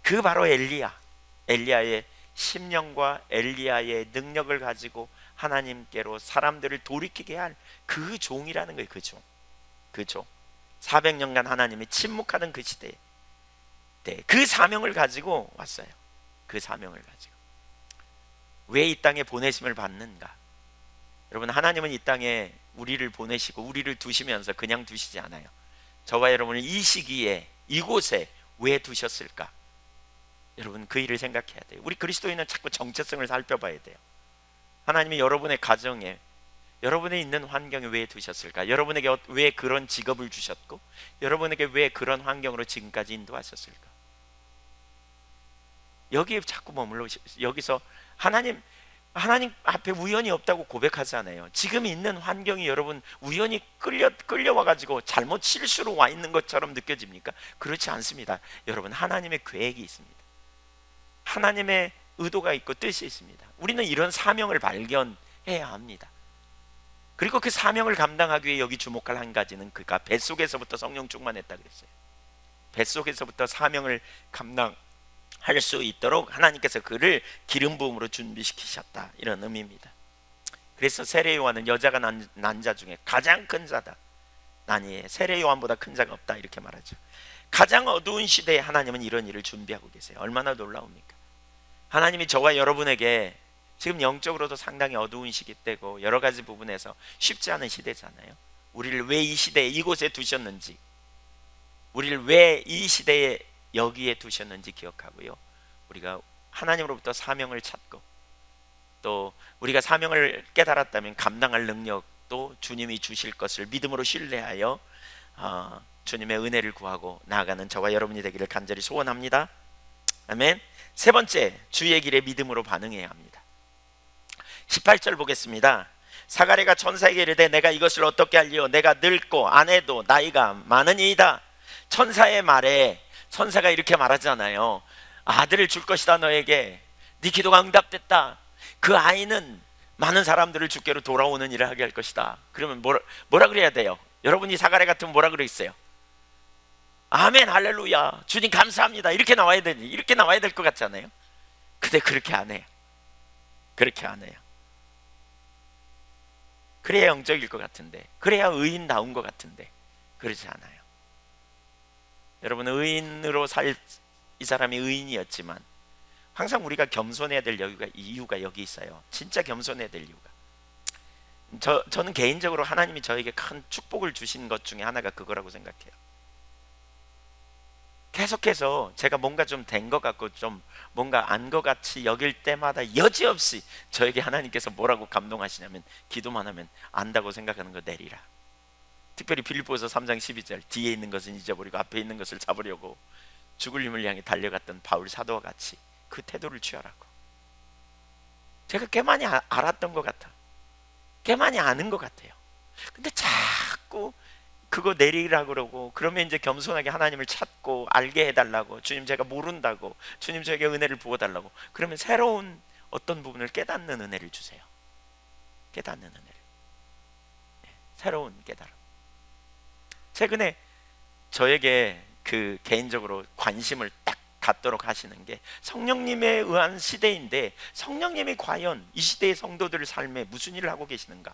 그 바로 엘리야의 심령과 엘리야의 능력을 가지고 하나님께로 사람들을 돌이키게 할 그 종이라는 거예요. 그 종. 400년간 하나님이 침묵하던 그 시대에 그 사명을 가지고 왔어요. 그 사명을 가지고. 왜 이 땅에 보내심을 받는가? 여러분 하나님은 이 땅에 우리를 보내시고 우리를 두시면서 그냥 두시지 않아요. 저와 여러분을 이 시기에 이곳에 왜 두셨을까? 여러분 그 일을 생각해야 돼요. 우리 그리스도인은 자꾸 정체성을 살펴봐야 돼요. 하나님이 여러분의 가정에 여러분이 있는 환경에 왜 두셨을까? 여러분에게 왜 그런 직업을 주셨고 여러분에게 왜 그런 환경으로 지금까지 인도하셨을까? 여기에 자꾸 머물러 여기서 하나님 앞에 우연이 없다고 고백하잖아요. 지금 있는 환경이 여러분 우연히 끌려와가지고 잘못 실수로 와 있는 것처럼 느껴집니까? 그렇지 않습니다. 여러분 하나님의 계획이 있습니다. 하나님의 의도가 있고 뜻이 있습니다. 우리는 이런 사명을 발견해야 합니다. 그리고 그 사명을 감당하기 위해 여기 주목할 한 가지는 그가 뱃속에서부터 성령 충만했다 그랬어요. 뱃속에서부터 사명을 감당할 수 있도록 하나님께서 그를 기름 부음으로 준비시키셨다, 이런 의미입니다. 그래서 세례 요한은 여자가 난 자 중에 가장 큰 자다. 세례 요한보다 큰 자가 없다, 이렇게 말하죠. 가장 어두운 시대에 하나님은 이런 일을 준비하고 계세요. 얼마나 놀라웁니까? 하나님이 저와 여러분에게 지금 영적으로도 상당히 어두운 시기 때고 여러 가지 부분에서 쉽지 않은 시대잖아요. 우리를 왜 이 시대에 이곳에 두셨는지, 우리를 왜 이 시대에 여기에 두셨는지 기억하고요, 우리가 하나님으로부터 사명을 찾고 또 우리가 사명을 깨달았다면 감당할 능력도 주님이 주실 것을 믿음으로 신뢰하여 주님의 은혜를 구하고 나아가는 저와 여러분이 되기를 간절히 소원합니다. 아멘. 세 번째, 주의 길에 믿음으로 반응해야 합니다. 18절 보겠습니다. 사가랴가 천사에게 이르되 내가 이것을 어떻게 할리요? 내가 늙고 아내도 나이가 많으니이다. 천사의 말에 천사가 이렇게 말하잖아요. 아들을 줄 것이다 너에게. 네 기도가 응답됐다. 그 아이는 많은 사람들을 주께로 돌아오는 일을 하게 할 것이다. 그러면 뭐라 그래야 돼요? 여러분이 사가랴 같으면 뭐라 그러겠어요? 아멘 할렐루야 주님 감사합니다 이렇게 나와야 되니, 이렇게 나와야 될 것 같잖아요. 근데 그렇게 안 해요. 그렇게 안 해요. 그래야 영적일 것 같은데, 그래야 의인다운 것 같은데 그러지 않아요. 여러분, 의인으로 살 이 사람이 의인이었지만 항상 우리가 겸손해야 될 이유가 여기 있어요. 진짜 겸손해야 될 이유가, 저는 개인적으로 하나님이 저에게 큰 축복을 주신 것 중에 하나가 그거라고 생각해요. 계속해서 제가 뭔가 좀 된 것 같고 좀 뭔가 안 것 같이 여길 때마다 여지없이 저에게 하나님께서 뭐라고 감동하시냐면, 기도만 하면 안다고 생각하는 거 내리라. 특별히 빌립보서 3장 12절, 뒤에 있는 것은 잊어버리고 앞에 있는 것을 잡으려고 죽을 힘을 향해 달려갔던 바울 사도와 같이 그 태도를 취하라고. 제가 꽤 많이 알았던 것 같아. 꽤 많이 아는 것 같아요. 근데 자꾸 그거 내리라고 그러고, 그러면 이제 겸손하게 하나님을 찾고 알게 해달라고, 주님 제가 모른다고, 주님 저에게 은혜를 부어달라고, 그러면 새로운 어떤 부분을 깨닫는 은혜를 주세요. 깨닫는 은혜를. 새로운 깨달음. 최근에 저에게 그 개인적으로 관심을 딱 갖도록 하시는 게, 성령님에 의한 시대인데 성령님이 과연 이 시대의 성도들의 삶에 무슨 일을 하고 계시는가,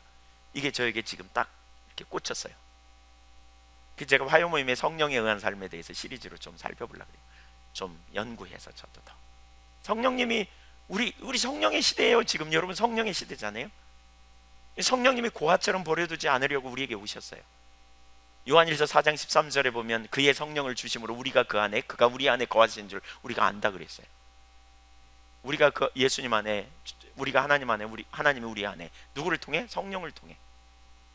이게 저에게 지금 딱 이렇게 꽂혔어요. 제가 화요 모임의 성령에 의한 삶에 대해서 시리즈로 좀 살펴보려고 해요. 좀 연구해서 저도 더. 성령님이 우리 성령의 시대예요. 지금 여러분 성령의 시대잖아요. 성령님이 고아처럼 버려두지 않으려고 우리에게 오셨어요. 요한일서 4장 13절에 보면 그의 성령을 주심으로 우리가 그가 우리 안에 거하시는 줄 우리가 안다 그랬어요. 우리가 그 예수님 안에, 우리가 하나님 안에, 하나님이 우리 안에, 누구를 통해? 성령을 통해.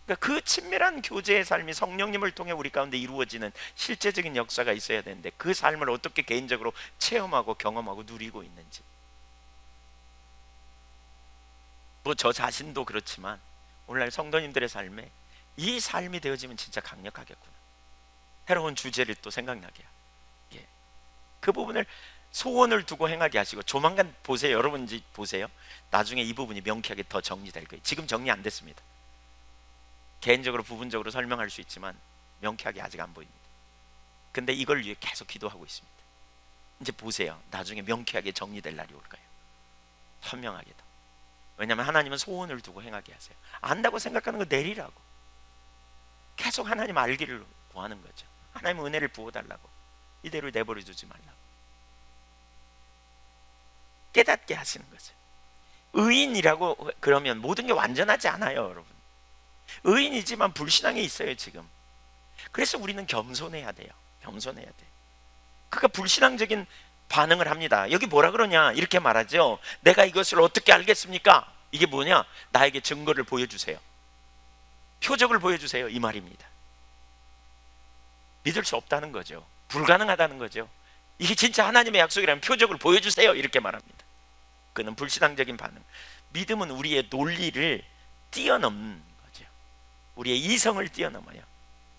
그러니까 그 친밀한 교제의 삶이 성령님을 통해 우리 가운데 이루어지는 실제적인 역사가 있어야 되는데, 그 삶을 어떻게 개인적으로 체험하고 경험하고 누리고 있는지. 뭐 저 자신도 그렇지만 오늘날 성도님들의 삶에 이 삶이 되어지면 진짜 강력하겠구나. 새로운 주제를 또 생각나게. 예. 그 부분을 소원을 두고 행하게 하시고, 조만간 보세요. 여러분 이제 보세요. 나중에 이 부분이 명쾌하게 더 정리될 거예요. 지금 정리 안 됐습니다. 개인적으로 부분적으로 설명할 수 있지만 명쾌하게 아직 안 보입니다. 근데 이걸 위해 계속 기도하고 있습니다. 이제 보세요. 나중에 명쾌하게 정리될 날이 올 거예요. 선명하게 더. 왜냐하면 하나님은 소원을 두고 행하게 하세요. 안다고 생각하는 거 내리라고. 계속 하나님 알기를 구하는 거죠. 하나님 은혜를 부어달라고. 이대로 내버려 두지 말라고. 깨닫게 하시는 거죠. 의인이라고 그러면 모든 게 완전하지 않아요, 여러분. 의인이지만 불신앙이 있어요, 지금. 그래서 우리는 겸손해야 돼요. 겸손해야 돼요. 그러니까 불신앙적인 반응을 합니다. 여기 뭐라 그러냐, 이렇게 말하죠. 내가 이것을 어떻게 알겠습니까? 이게 뭐냐? 나에게 증거를 보여주세요. 표적을 보여주세요, 이 말입니다. 믿을 수 없다는 거죠. 불가능하다는 거죠. 이게 진짜 하나님의 약속이라면 표적을 보여주세요, 이렇게 말합니다. 그는 불신앙적인 반응. 믿음은 우리의 논리를 뛰어넘는 거죠. 우리의 이성을 뛰어넘어요.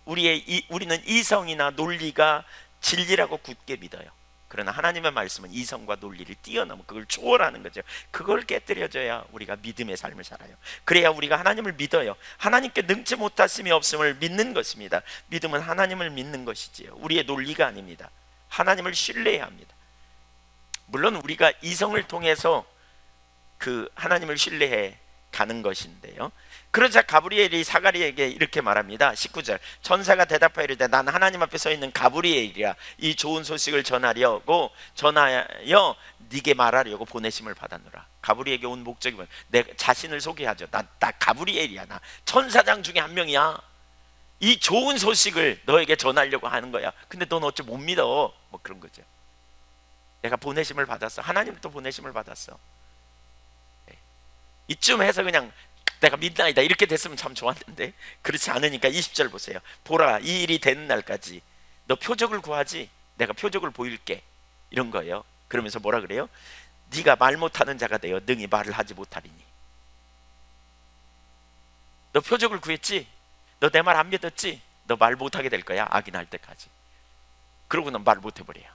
우리는 이성이나 논리가 진리라고 굳게 믿어요. 그러나 하나님의 말씀은 이성과 논리를 뛰어넘어 그걸 초월하는 거죠. 그걸 깨뜨려줘야 우리가 믿음의 삶을 살아요. 그래야 우리가 하나님을 믿어요. 하나님께 능치 못하심이 없음을 믿는 것입니다. 믿음은 하나님을 믿는 것이지요. 우리의 논리가 아닙니다. 하나님을 신뢰해야 합니다. 물론 우리가 이성을 통해서 그 하나님을 신뢰해 가는 것인데요. 그러자 가브리엘이 사가랴에게 이렇게 말합니다. 19절, 천사가 대답하여 이르되 난 하나님 앞에 서 있는 가브리엘이라. 이 좋은 소식을 전하여 네게 말하려고 보내심을 받았노라. 가브리엘에게 온 목적이 뭐야? 내 자신을 소개하죠. 나 가브리엘이야. 나 천사장 중에 한 명이야. 이 좋은 소식을 너에게 전하려고 하는 거야. 근데 넌 어째 못 믿어. 뭐 그런 거죠. 내가 보내심을 받았어. 하나님도 보내심을 받았어. 이쯤 해서 그냥 내가 믿나이다 이렇게 됐으면 참 좋았는데 그렇지 않으니까 20절 보세요. 보라, 이 일이 되는 날까지 너 표적을 구하지 내가 표적을 보일게, 이런 거예요. 그러면서 뭐라 그래요? 네가 말 못하는 자가 되어 능히 말을 하지 못하리니. 너 표적을 구했지? 너 내 말 안 믿었지? 너 말 못하게 될 거야. 악인할 때까지. 그러고는 말 못해버려요.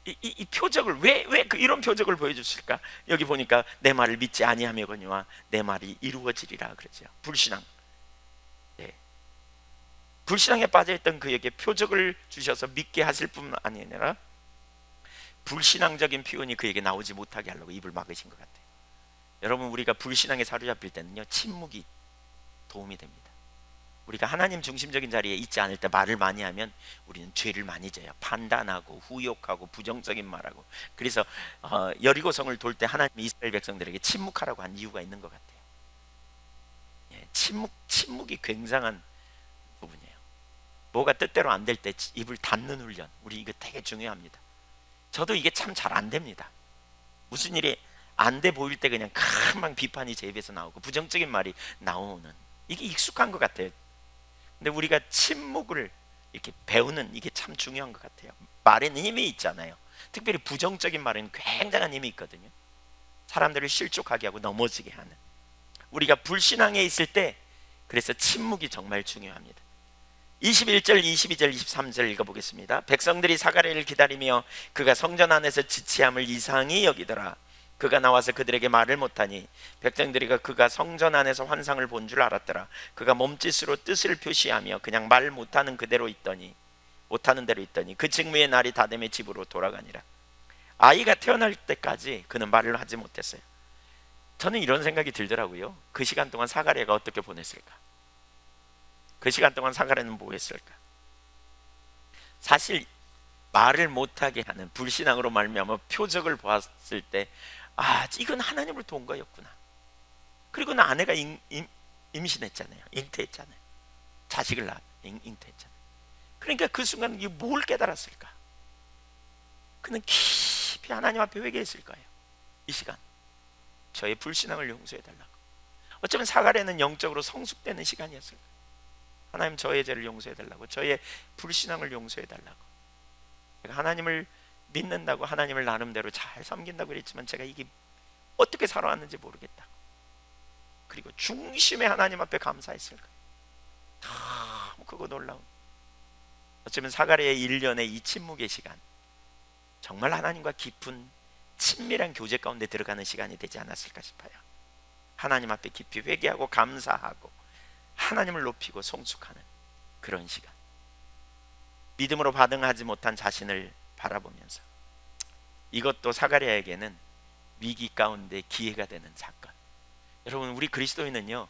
이 표적을 왜 이런 표적을 보여주실까? 여기 보니까 내 말을 믿지 아니하며거니와 내 말이 이루어지리라 그러죠. 불신앙. 네. 불신앙에 빠져있던 그에게 표적을 주셔서 믿게 하실 뿐 아니라 불신앙적인 표현이 그에게 나오지 못하게 하려고 입을 막으신 것 같아요. 여러분, 우리가 불신앙에 사로잡힐 때는요, 침묵이 도움이 됩니다. 우리가 하나님 중심적인 자리에 있지 않을 때 말을 많이 하면 우리는 죄를 많이 져요. 판단하고 후욕하고 부정적인 말하고. 그래서 여리고성을 돌 때 하나님이 이스라엘 백성들에게 침묵하라고 한 이유가 있는 것 같아요. 예, 침묵이 굉장한 부분이에요. 뭐가 뜻대로 안 될 때 입을 닫는 훈련, 우리 이거 되게 중요합니다. 저도 이게 참 잘 안 됩니다. 무슨 일이 안 돼 보일 때 그냥 금방 비판이 제 입에서 나오고 부정적인 말이 나오는, 이게 익숙한 것 같아요. 근데 우리가 침묵을 이렇게 배우는 이게 참 중요한 것 같아요. 말에는 힘이 있잖아요. 특별히 부정적인 말에는 굉장한 힘이 있거든요. 사람들을 실족하게 하고 넘어지게 하는. 우리가 불신앙에 있을 때 그래서 침묵이 정말 중요합니다. 21절, 22절, 23절 읽어보겠습니다. 백성들이 사가랴를 기다리며 그가 성전 안에서 지치함을 이상히 여기더라. 그가 나와서 그들에게 말을 못하니 백성들이 그가 성전 안에서 환상을 본 줄 알았더라. 그가 몸짓으로 뜻을 표시하며 그냥 말 못하는 대로 있더니 그 직무의 날이 다 되매 집으로 돌아가니라. 아이가 태어날 때까지 그는 말을 하지 못했어요. 저는 이런 생각이 들더라고요. 그 시간 동안 사가랴가 어떻게 보냈을까? 그 시간 동안 사가랴는 뭐 했을까? 사실 말을 못하게 하는 불신앙으로 말미암아 표적을 보았을 때, 이건 하나님을 도운 거였구나. 그리고 나 아내가 임신했잖아요. 잉태했잖아요. 자식을 잉태했잖아요. 그러니까 그 순간 이게 뭘 깨달았을까? 그는 깊이 하나님 앞에 회개했을 거예요. 이 시간 저의 불신앙을 용서해달라고. 어쩌면 사가랴는 영적으로 성숙되는 시간이었을 거예요. 하나님, 저의 죄를 용서해달라고, 저의 불신앙을 용서해달라고. 제가 하나님을 믿는다고, 하나님을 나름대로 잘 섬긴다고 그랬지만 제가 이게 어떻게 살아왔는지 모르겠다고. 그리고 중심의 하나님 앞에 감사했을 거예요. 너무 크고 놀라운. 어쩌면 사가랴의 1년의 이 침묵의 시간, 정말 하나님과 깊은 친밀한 교제 가운데 들어가는 시간이 되지 않았을까 싶어요. 하나님 앞에 깊이 회개하고 감사하고 하나님을 높이고 송축하는 그런 시간. 믿음으로 반응하지 못한 자신을 바라보면서, 이것도 사가랴에게는 위기 가운데 기회가 되는 사건. 여러분, 우리 그리스도인은요,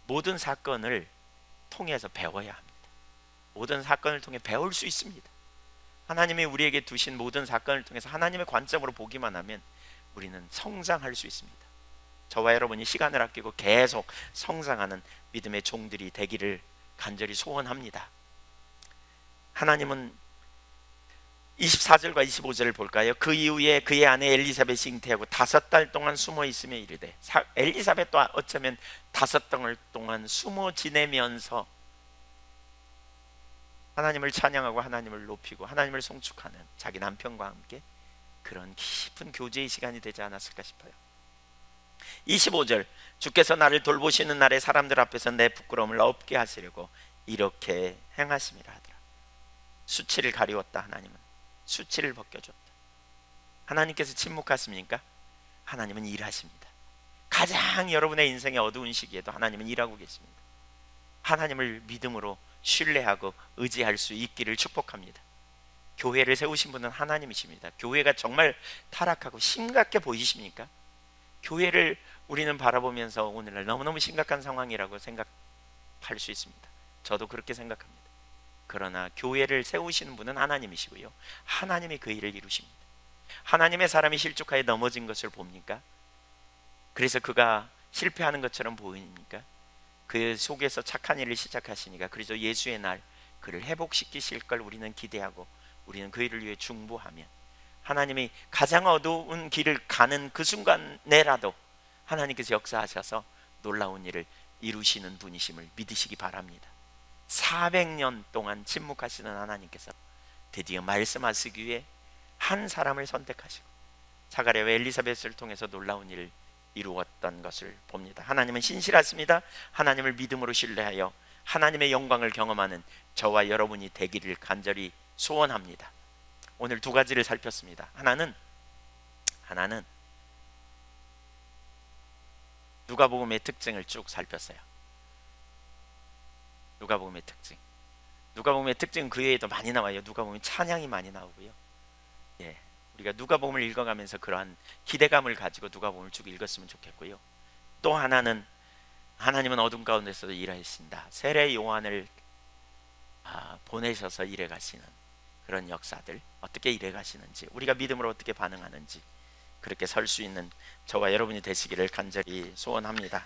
모든 사건을 통해서 배워야 합니다. 모든 사건을 통해 배울 수 있습니다. 하나님이 우리에게 두신 모든 사건을 통해서 하나님의 관점으로 보기만 하면 우리는 성장할 수 있습니다. 저와 여러분이 시간을 아끼고 계속 성장하는 믿음의 종들이 되기를 간절히 소원합니다. 하나님은 24절과 25절을 볼까요? 그 이후에 그의 아내 엘리사벳이 잉태하고 5달 동안 숨어 있으며 이르되, 엘리사벳도 어쩌면 5달 동안 숨어 지내면서 하나님을 찬양하고 하나님을 높이고 하나님을 송축하는 자기 남편과 함께 그런 깊은 교제의 시간이 되지 않았을까 싶어요. 25절, 주께서 나를 돌보시는 날에 사람들 앞에서 내 부끄러움을 없게 하시려고 이렇게 행하심이라 하더라. 수치를 가리웠다. 하나님은 수치를 벗겨줬다. 하나님께서 침묵하십니까? 하나님은 일하십니다. 가장 여러분의 인생의 어두운 시기에도 하나님은 일하고 계십니다. 하나님을 믿음으로 신뢰하고 의지할 수 있기를 축복합니다. 교회를 세우신 분은 하나님이십니다. 교회가 정말 타락하고 심각해 보이십니까? 교회를 우리는 바라보면서 오늘날 너무너무 심각한 상황이라고 생각할 수 있습니다. 저도 그렇게 생각합니다. 그러나 교회를 세우시는 분은 하나님이시고요, 하나님이 그 일을 이루십니다. 하나님의 사람이 실족하여 넘어진 것을 봅니까? 그래서 그가 실패하는 것처럼 보이니까? 그 속에서 착한 일을 시작하시니까 그래서 예수의 날 그를 회복시키실 걸 우리는 기대하고 우리는 그 일을 위해 중보하면 하나님이 가장 어두운 길을 가는 그 순간 내라도 하나님께서 역사하셔서 놀라운 일을 이루시는 분이심을 믿으시기 바랍니다. 400년 동안 침묵하시는 하나님께서 드디어 말씀하시기 위해 한 사람을 선택하시고 사가랴와 엘리사벳을 통해서 놀라운 일을 이루었던 것을 봅니다. 하나님은 신실하십니다. 하나님을 믿음으로 신뢰하여 하나님의 영광을 경험하는 저와 여러분이 되기를 간절히 소원합니다. 오늘 두 가지를 살폈습니다. 하나는 누가복음의 특징을 쭉 살폈어요. 누가복음의 특징. 누가복음의 특징은 그 외에도 많이 나와요. 누가복음은 찬양이 많이 나오고요. 예, 우리가 누가복음을 읽어가면서 그러한 기대감을 가지고 누가복음을 쭉 읽었으면 좋겠고요. 또 하나는 하나님은 어둠 가운데서도 일하신다. 세례 요한을 보내셔서 일해 가시는 그런 역사들, 어떻게 일해 가시는지, 우리가 믿음으로 어떻게 반응하는지 그렇게 설 수 있는 저와 여러분이 되시기를 간절히 소원합니다.